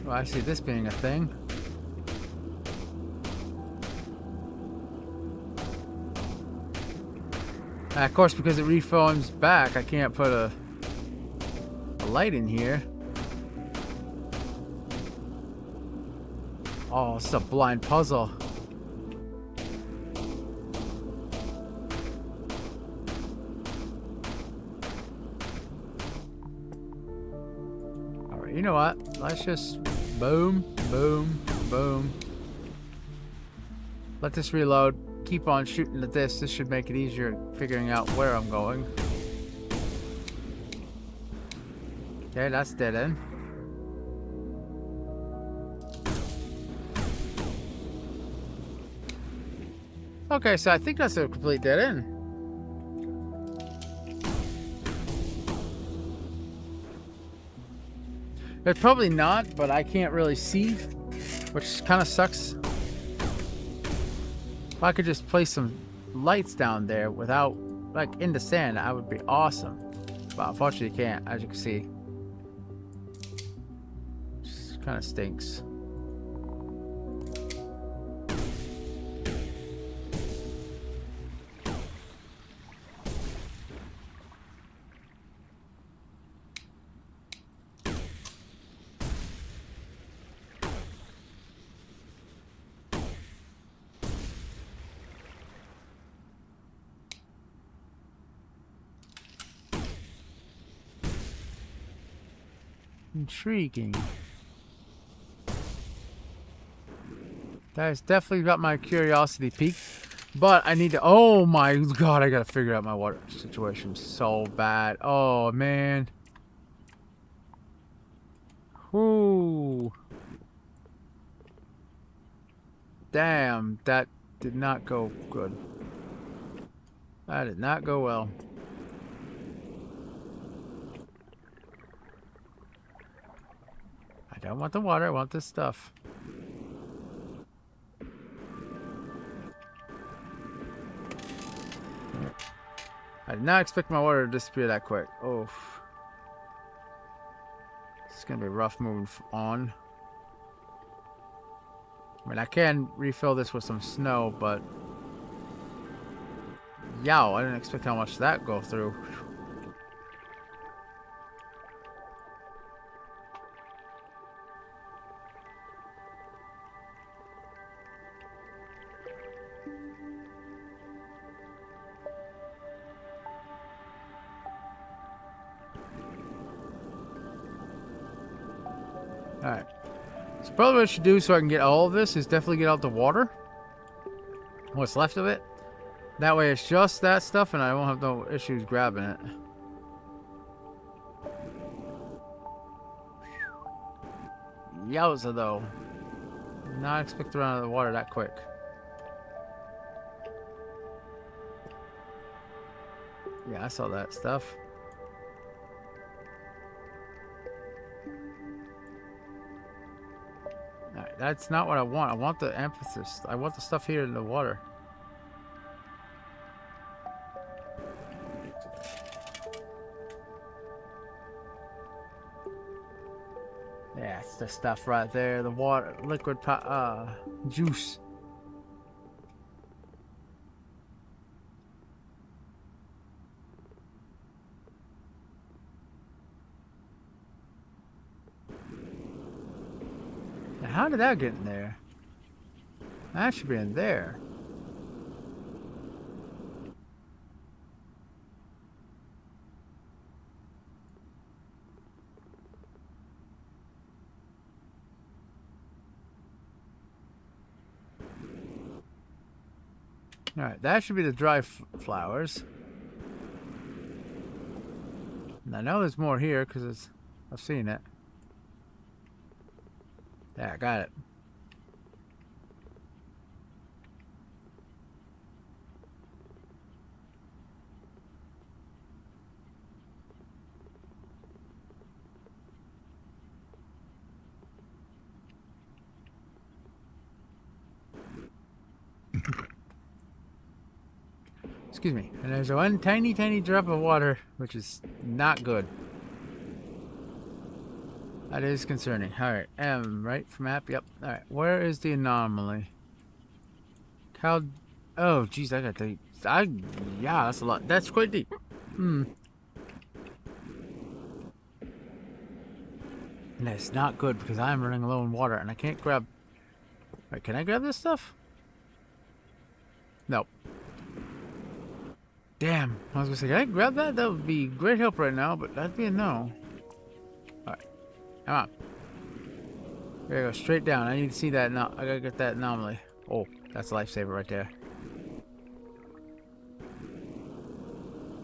Well, I see this being a thing. And of course, because it reforms back, I can't put a light in here. Oh, it's a blind puzzle. Alright, you know what? Let's just boom, boom, boom. Let this reload. Keep on shooting at this. This should make it easier figuring out where I'm going. Okay, that's dead end. Okay, so I think that's a complete dead end. It's probably not, but I can't really see, which kind of sucks. If I could just place some lights down there without, like, in the sand, that would be awesome. But unfortunately, you can't, as you can see. Just kind of stinks. Intriguing. That has definitely got my curiosity piqued. But I need to... Oh my god, I gotta figure out my water situation so bad. Oh man. Whoo. Damn, that did not go good. That did not go well. I don't want the water, I want this stuff. I did not expect my water to disappear that quick. Oh. It's gonna be rough moving on. I mean, I can refill this with some snow, but... Yow, I didn't expect how much that go through. Alright. So probably what I should do so I can get all of this is definitely get out the water. What's left of it. That way it's just that stuff and I won't have no issues grabbing it. Yowza though. Not expect to run out of the water that quick. Yeah, I saw that stuff. Alright, that's not what I want. I want the amethyst. I want the stuff here in the water. Yeah, it's the stuff right there. The water, liquid juice. Now, how did that get in there? That should be in there. Alright, that should be the dry flowers. And I know there's more here because I've seen it. Yeah, I got it. Excuse me. And there's one tiny, tiny drop of water, which is not good. That is concerning. Alright, M, right? For map? Yep. Alright, where is the anomaly? How... Oh, jeez, I got to... Yeah, that's a lot. That's quite deep. Hmm. And that's not good because I'm running low on water and I can't grab... Wait, can I grab this stuff? Nope. Damn. I was gonna say, can I grab that? That would be great help right now, but that'd be a no. Alright. Come on. We gotta go straight down. I need to see that. I gotta get that anomaly. Oh, that's a lifesaver right there.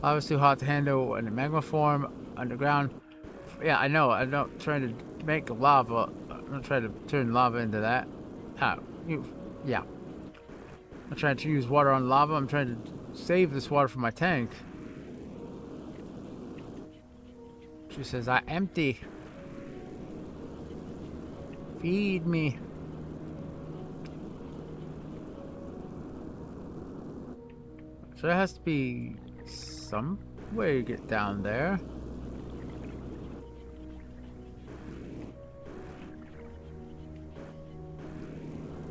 Lava's too hot to handle in the magma form. Underground. Yeah, I know. I'm not trying to make lava. I'm not trying to turn lava into that. Yeah. I'm trying to use water on lava. I'm trying to save this water from my tank. She says, I'm empty. Feed me. So there has to be some way to get down there.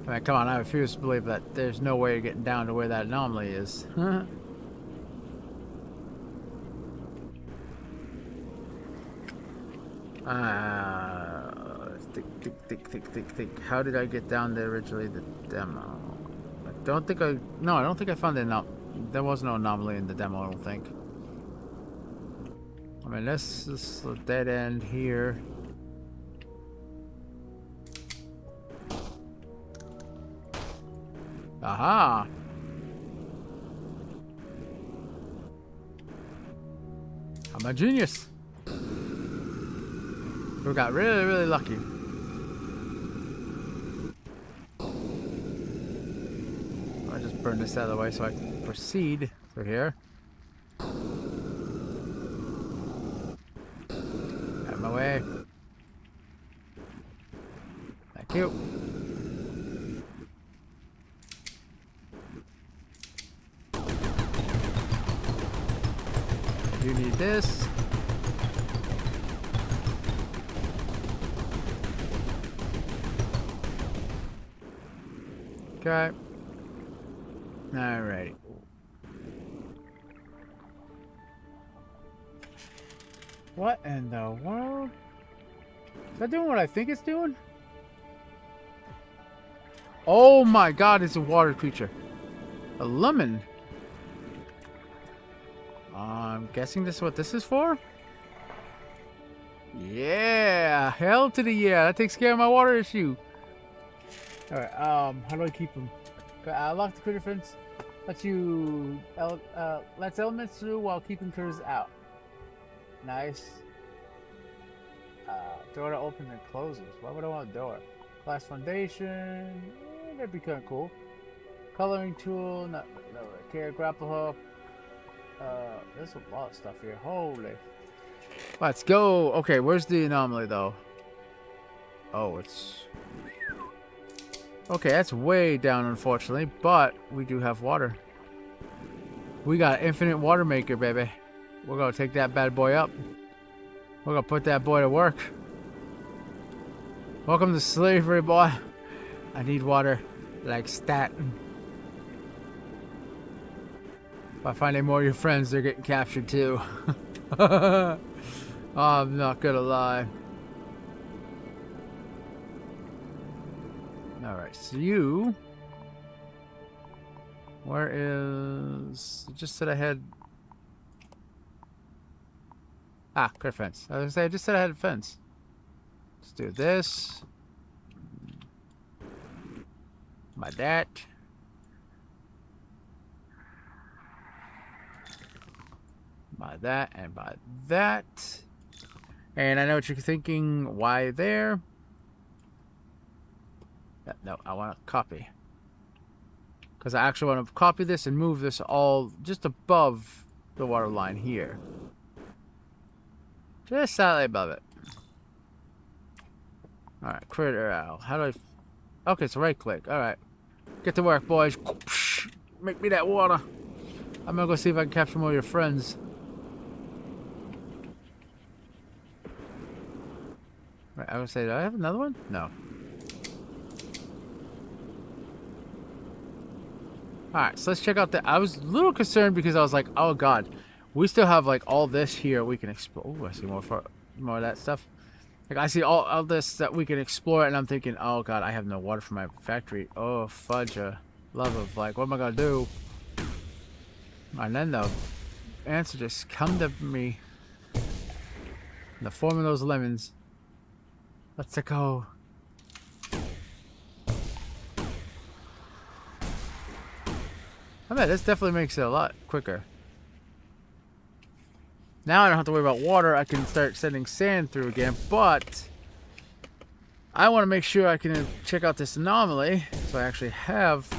I mean, come on, I refuse to believe that there's no way of getting down to where that anomaly is. Think. How did I get down there originally? The demo. I don't think I... No, I don't think I found the anomaly. There was no anomaly in the demo, I don't think. I mean, this is a dead end here. Aha! I'm a genius! We got really, really lucky. I'll just burn this out of the way so I can proceed through here. Out of my way. Thank you. You need this. Okay. Alrighty. What in the world? Is that doing what I think it's doing? Oh my god, it's a water creature. A lemon. I'm guessing this is what this is for? Yeah, hell to the yeah. That takes care of my water issue. Alright, how do I keep them? Lock the critter fence. Lets elements through while keeping critters out. Nice. Door to open and closes. Why would I want a door? Glass foundation. That'd be kind of cool. Coloring tool. No care. Grapple hook. There's a lot of stuff here. Holy. Let's go. Okay, where's the anomaly though? Oh, it's... Okay, that's way down unfortunately, but we do have water. We got an infinite water maker, baby. We're gonna take that bad boy up. We're gonna put that boy to work. Welcome to slavery, boy. I need water like stat. If I find any more of your friends, they're getting captured too. I'm not gonna lie. Alright, so you... Where is... It just said I had... Ah, critter fence. I was gonna say, I just said I had a fence. Let's do this. By that. By that, and by that. And I know what you're thinking, why there? No, I want to copy. Because I actually want to copy this and move this all just above the water line here. Just slightly above it. Alright, critter owl. How do I... Okay, so right click. Alright. Get to work, boys. Make me that water. I'm gonna go see if I can capture more of your friends. Right, I would say, do I have another one? No. Alright, so let's check out the... I was a little concerned because I was like, oh god. We still have like all this here we can explore. Oh, I see more of that stuff. Like I see all this that we can explore, and I'm thinking, oh god, I have no water for my factory. Oh fudge, love of like, what am I gonna do? And then the answer just come to me in the form of those lemons. Let's go. I bet this definitely makes it a lot quicker. Now I don't have to worry about water. I can start sending sand through again, but I want to make sure I can check out this anomaly so I actually have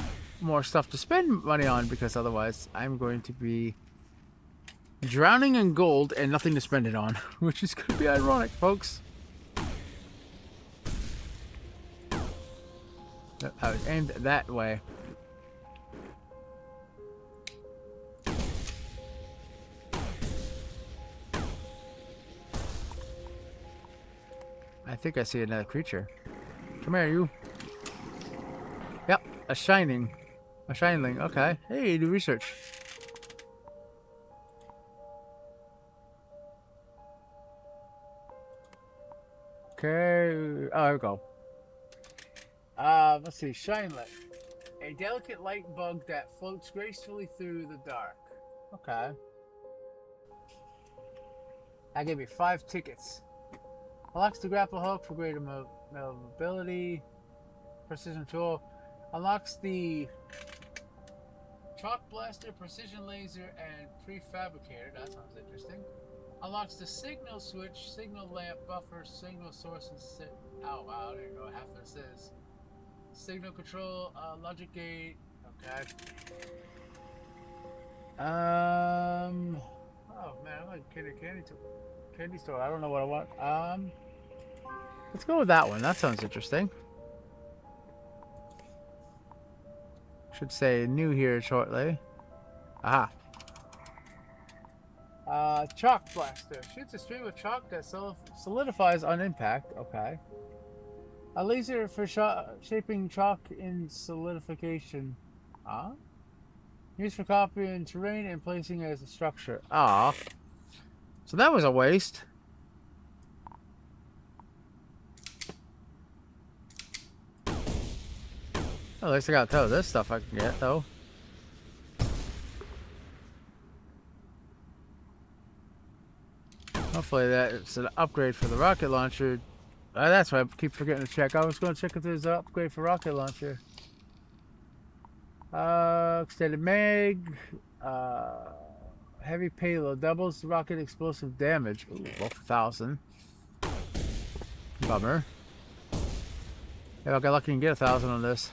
more stuff to spend money on, because otherwise I'm going to be drowning in gold and nothing to spend it on, which is going to be ironic, folks. I was aimed that way. I think I see another creature. Come here, you. Yep, a shining. A shineling, okay. Hey, do research. Okay, oh, here we go. Let's see, shineling. A delicate light bug that floats gracefully through the dark. Okay. That gave me 5 tickets. Unlocks the grapple hook for greater mobility. Precision tool. Unlocks the chalk blaster, precision laser, and prefabricator. That sounds interesting. Unlocks the signal switch, signal lamp, buffer, signal source, and oh wow, I don't even know what half of this is. Signal control, logic gate. Okay. Oh man, I'm like candy store. I don't know what I want. Let's go with that one. That sounds interesting. Should say new here shortly. Aha. Chalk blaster. Shoots a stream of chalk that solidifies on impact. Okay. A laser for shaping chalk in solidification. Ah? Used for copying terrain and placing it as a structure. Ah. So that was a waste. At least I got to this stuff I can get, though. Hopefully that's an upgrade for the rocket launcher. That's why I keep forgetting to check. I was going to check if there's an upgrade for rocket launcher. Extended mag. Heavy payload. Doubles rocket explosive damage. Ooh, both 1,000. Bummer. If I got lucky and get 1,000 on this.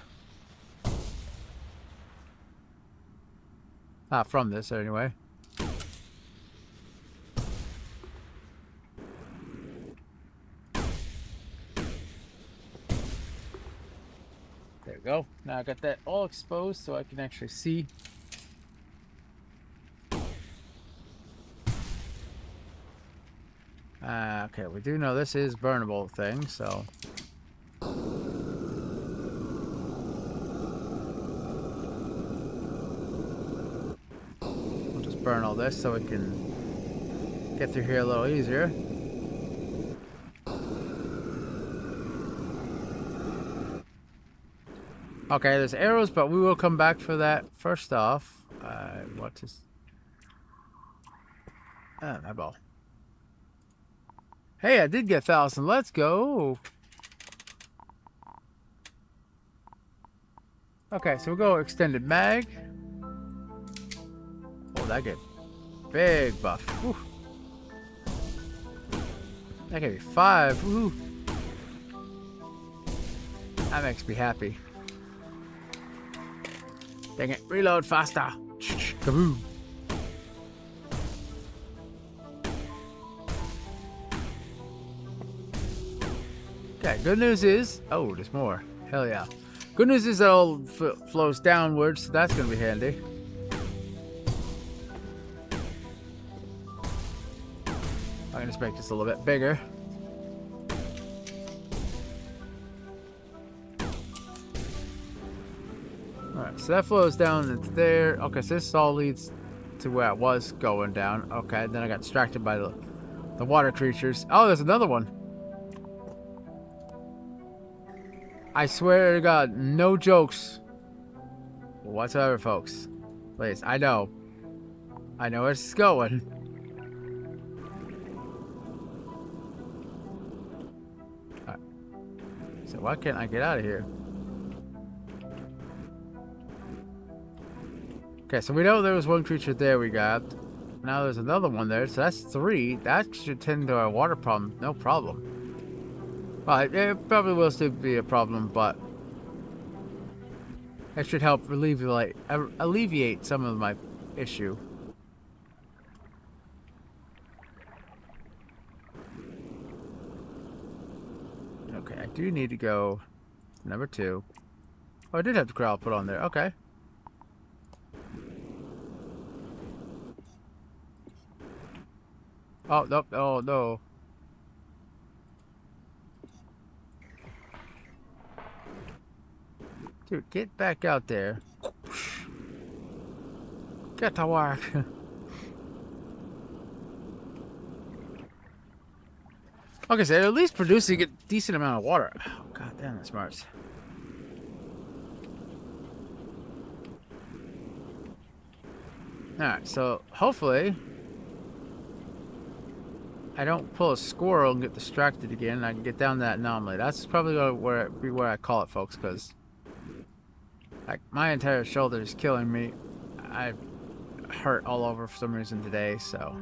From this anyway. There we go. Now I got that all exposed so I can actually see. Okay, we do know this is burnable thing, so. We'll just burn all this so we can get through here a little easier. Okay, there's arrows, but we will come back for that. First off, what is... my ball. Hey, I did get 1,000. Let's go. Okay, so we'll go extended mag. Oh, that get big buff. Whew. That gave me 5. Woo. That makes me happy. Dang it. Reload faster. Kaboom. Okay, good news is... Oh, there's more. Hell yeah. Good news is it all flows downwards, so that's going to be handy. I'm going to just make this a little bit bigger. Alright, so that flows down into there. Okay, so this all leads to where I was going down. Okay, then I got distracted by the water creatures. Oh, there's another one. I swear to God, no jokes whatsoever, folks. Please, I know where this is going. Alright. So why can't I get out of here? Okay, so we know there was one creature there we got. Now there's another one there, so that's 3. That should tend to our water problem, no problem. Well, it probably will still be a problem, but it should help alleviate some of my issue. Okay, I do need to go number 2. Oh, I did have the growl put on there. Okay. Oh, nope. Oh, no. Dude, get back out there. Get to work. Okay, so at least producing a decent amount of water. Oh, god damn, that smarts. Alright, so hopefully I don't pull a squirrel and get distracted again and I can get down that anomaly. That's probably where I call it, folks, because like my entire shoulder is killing me. I hurt all over for some reason today, so.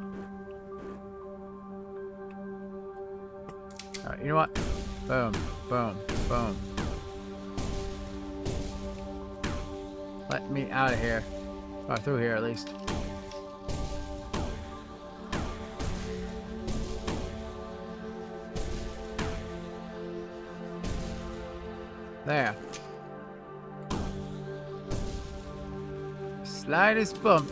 Alright, you know what? Boom, boom, boom. Let me out of here. Or through here at least. There. Slightest bump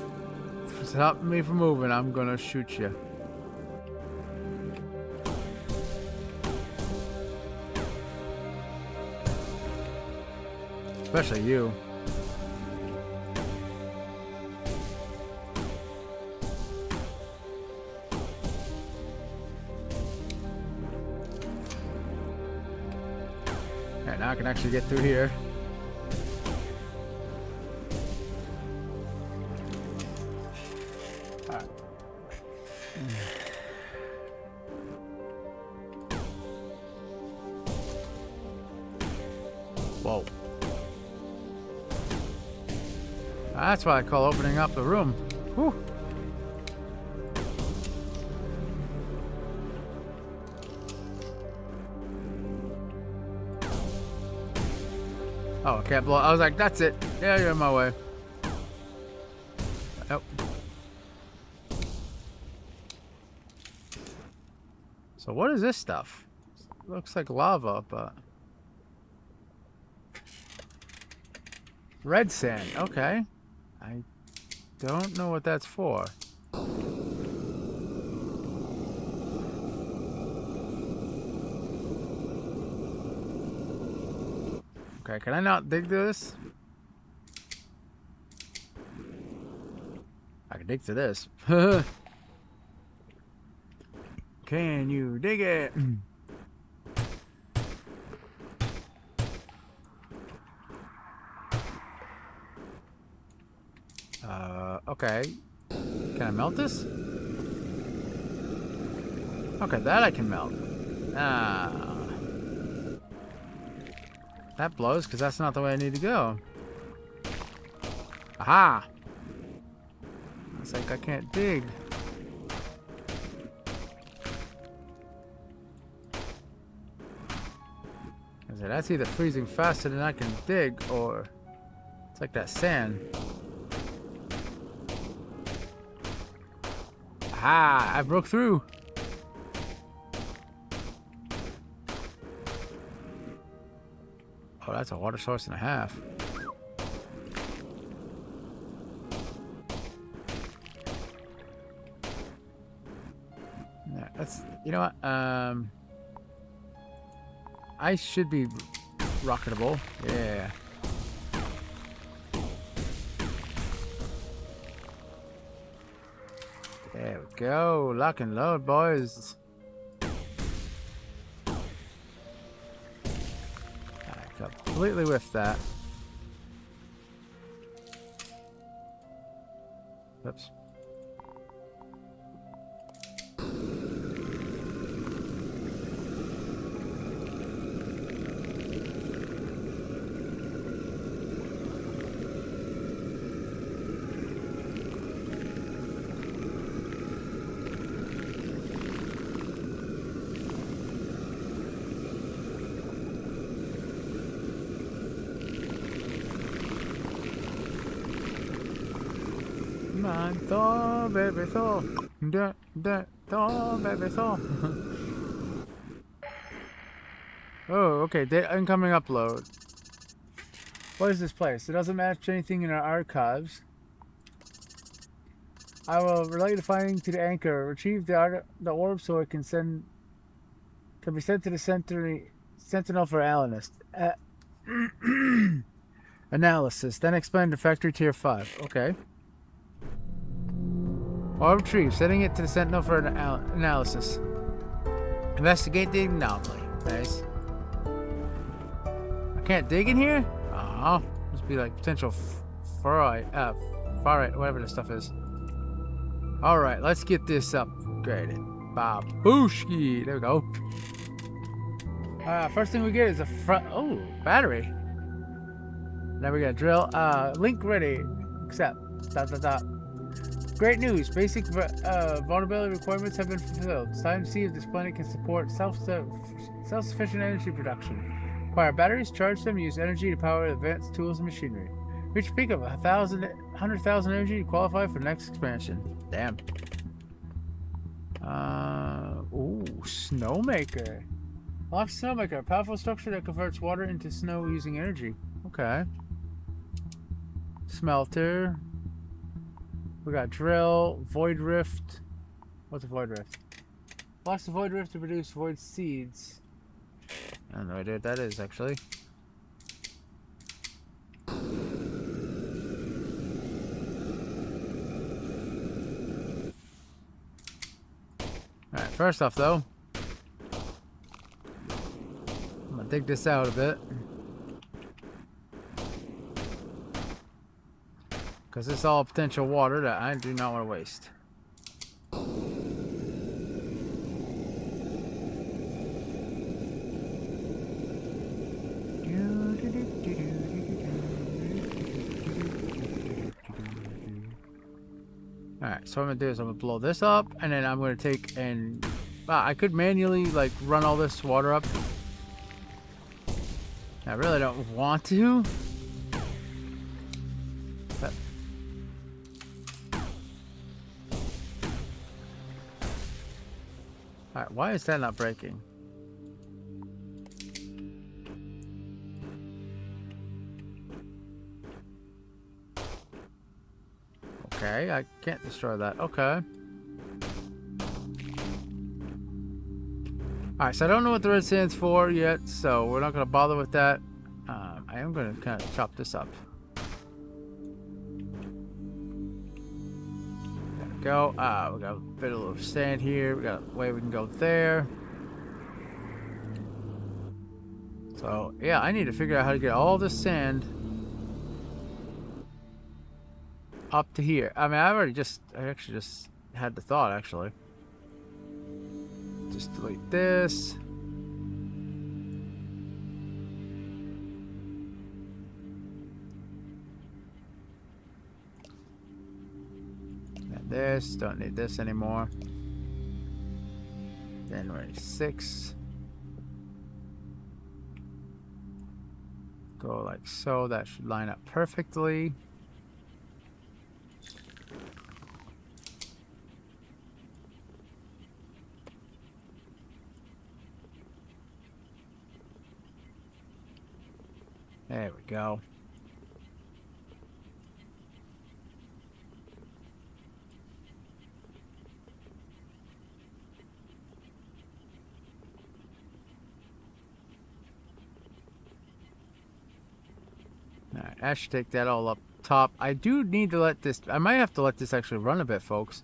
stopping me from moving, I'm gonna shoot you. Especially you. Alright, now I can actually get through here. Alright. Whoa. That's what I call opening up the room. Whew. Oh, I can't blow. I was like, that's it. Yeah, you're in my way. Nope. So what is this stuff? Looks like lava, but... Red sand. Okay. I don't know what that's for. Okay, can I not dig this? I can dig to this. Can you dig it? Okay. Can I melt this? Okay, that I can melt. Ah. That blows, because that's not the way I need to go. Aha! It's like I can't dig. I said, that's either freezing faster than I can dig, or it's like that sand. Aha! I broke through! Oh, that's a water source and a half. Yeah, that's, you know what? I should be rocketable. Yeah. There we go. Lock and load, boys. I completely whiffed that. Oops. Thor, baby, Thor. Thor, baby, Thor. Oh, okay. Incoming upload. What is this place? It doesn't match anything in our archives. I will relay the finding to the anchor. Retrieve the orb so it can be sent to the Sentinel for analysis. Then explain to Factory Tier 5. Okay. Orb retrieved. Sending it to the Sentinel for analysis. Investigate the anomaly. Nice. I can't dig in here? Oh, must be like potential farite, whatever this stuff is. Alright, let's get this upgraded. Babushki. There we go. First thing we get is a battery. Now we got drill. Link ready. Accept. ... Great news. Basic vulnerability requirements have been fulfilled. It's time to see if this planet can support self-sufficient energy production. Acquire batteries, charge them, use energy to power advanced tools and machinery. Reach a peak of 100,000 energy to qualify for the next expansion. Damn. Ooh, Snowmaker. Lock Snowmaker, a powerful structure that converts water into snow using energy. Okay. Smelter. We got drill, void rift. What's a void rift? Blast the void rift to produce void seeds. I have no idea what that is, actually. First off, though, I'm gonna dig this out a bit. Because it's all potential water that I do not want to waste. Alright, so what I'm going to do is I'm going to blow this up, and then I'm going to take and... I could manually, like, run all this water up. I really don't want to. But... Alright, why is that not breaking? Okay, I can't destroy that. Okay. Alright, so I don't know what the red sand's for yet, so we're not going to bother with that. I am going to kind of chop this up. There we go. We got a bit of little sand here. We got a way we can go there. So, yeah, I need to figure out how to get all this sand up to here. I mean, I actually just had the thought, actually. Just delete this. And this, don't need this anymore. Then we're at 6. Go like so, that should line up perfectly. There we go. Alright, I should take that all up top. I do need to let this... I might have to let this actually run a bit, folks.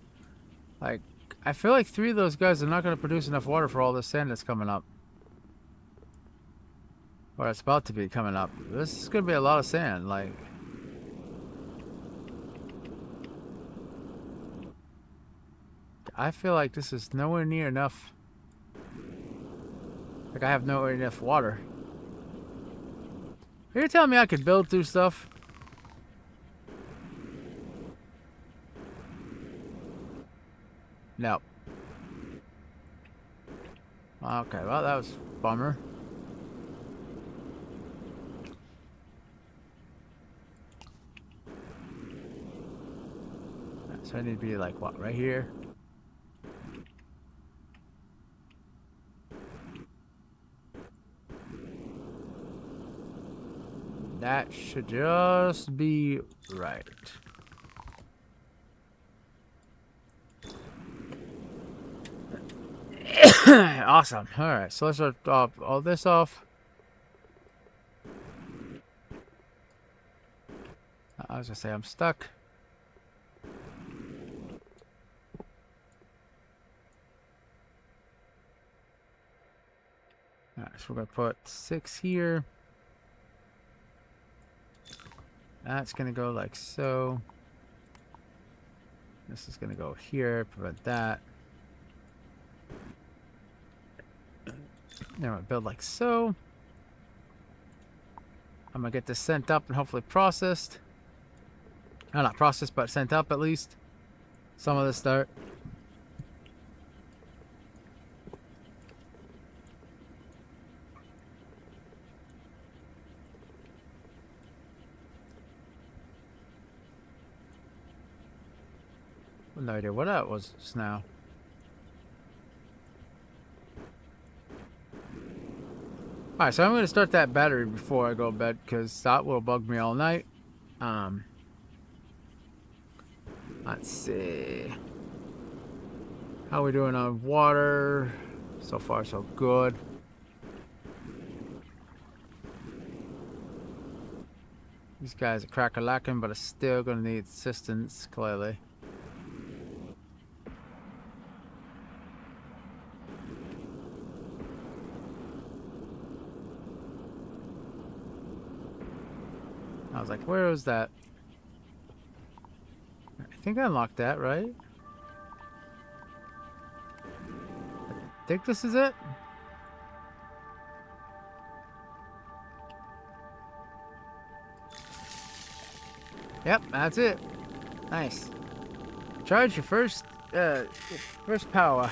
Like, I feel like 3 of those guys are not going to produce enough water for all this sand that's coming up. Or it's about to be coming up. This is going to be a lot of sand, like... I feel like this is nowhere near enough. Like, I have nowhere enough water. You're telling me I could build through stuff? No. Okay, well, that was a bummer. So I need to be like, what, right here? That should just be right. Awesome. Alright, so let's start all this off. I was gonna say I'm stuck. Alright, so we're gonna put 6 here. That's gonna go like so. This is gonna go here, prevent that. Then we'll build like so. I'm gonna get this sent up and hopefully processed. Oh, not processed, but sent up at least. Some of the start. No idea what that was just now. Alright, so I'm going to start that battery before I go to bed because that will bug me all night. Let's see. How are we doing on water? So far, so good. These guys are crack-a-lacking, but are still going to need assistance, clearly. I was like, where was that? I think I unlocked that, right? I think this is it. Yep, that's it. Nice. Charge your first power.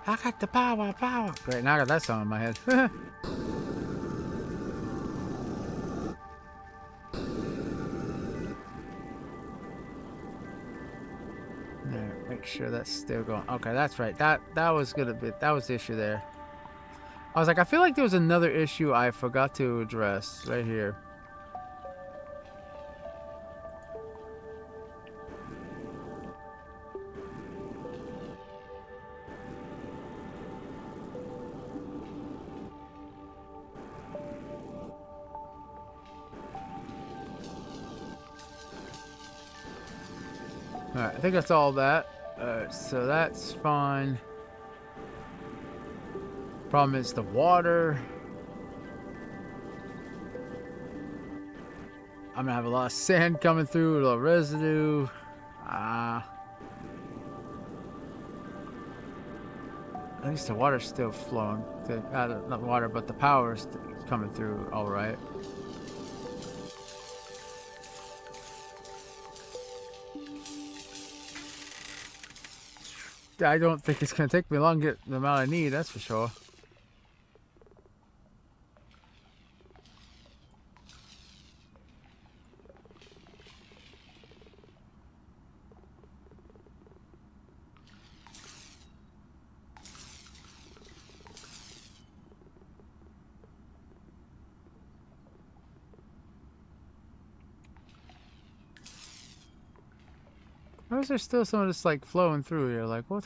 I got the power. Great, now I got that song in my head. There, make sure that's still going. Okay, that's right. That was gonna be, that was the issue there. I was like, I feel like there was another issue I forgot to address right here. Alright, I think that's all that. So that's fine. Problem is the water. I'm gonna have a lot of sand coming through, a little residue. At least the water's still flowing. Not the water, but the power's coming through all right. I don't think it's gonna take me long to get the amount I need, that's for sure. Why is there still some of this like flowing through here? Like what?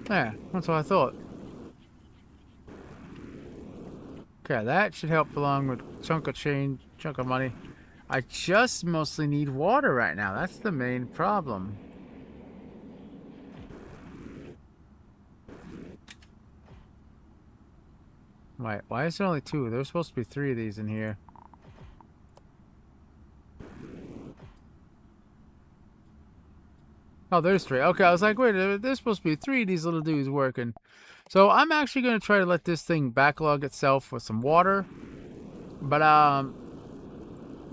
Yeah, that's what I thought. Okay, that should help along with chunk of money. I just mostly need water right now. That's the main problem. Wait, why is there only 2? There's supposed to be 3 of these in here. Oh, there's 3. Okay, I was like, wait, there's supposed to be 3 of these little dudes working. So I'm actually going to try to let this thing backlog itself with some water. But,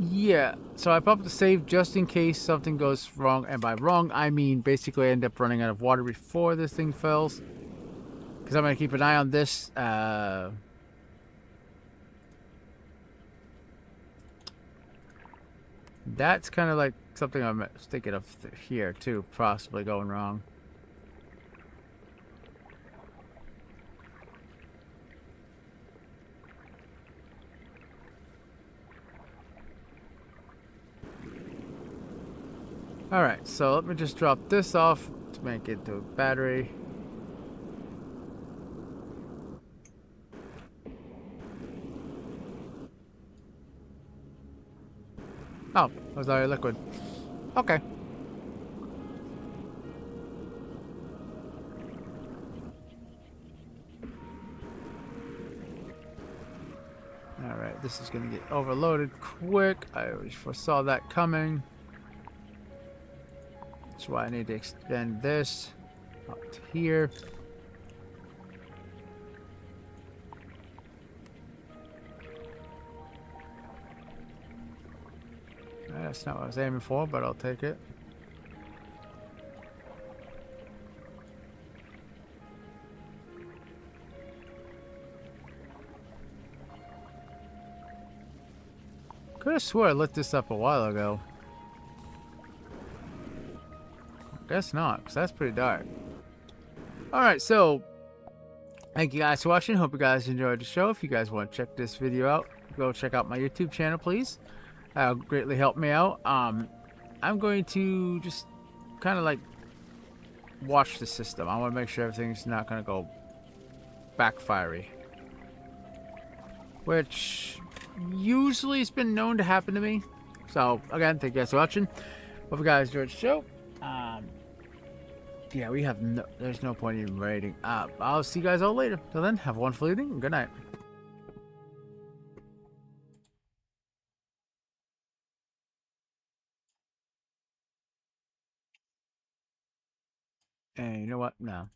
yeah. So I popped the save just in case something goes wrong. And by wrong, I mean basically I end up running out of water before this thing fails. Because I'm going to keep an eye on this. That's kind of like something I'm thinking of here too, possibly going wrong. Alright, so let me just drop this off to make it to a battery. Oh, that was already liquid. Okay. Alright, this is going to get overloaded quick. I always foresaw that coming. That's why I need to extend this up to here. That's not what I was aiming for, but I'll take it. Could have swore I lit this up a while ago. Guess not, because that's pretty dark. Alright, so thank you guys for watching. Hope you guys enjoyed the show. If you guys want to check this video out, go check out my YouTube channel, please. That'll greatly help me out. I'm going to just kind of like watch the system. I want to make sure everything's not going to go backfirey. Which usually has been known to happen to me. So, again, thank you guys for watching. Hope you guys enjoyed the show. Yeah, we have no. There's no point in raiding. I'll see you guys all later. Till then, have a wonderful evening and good night. And you know what? No.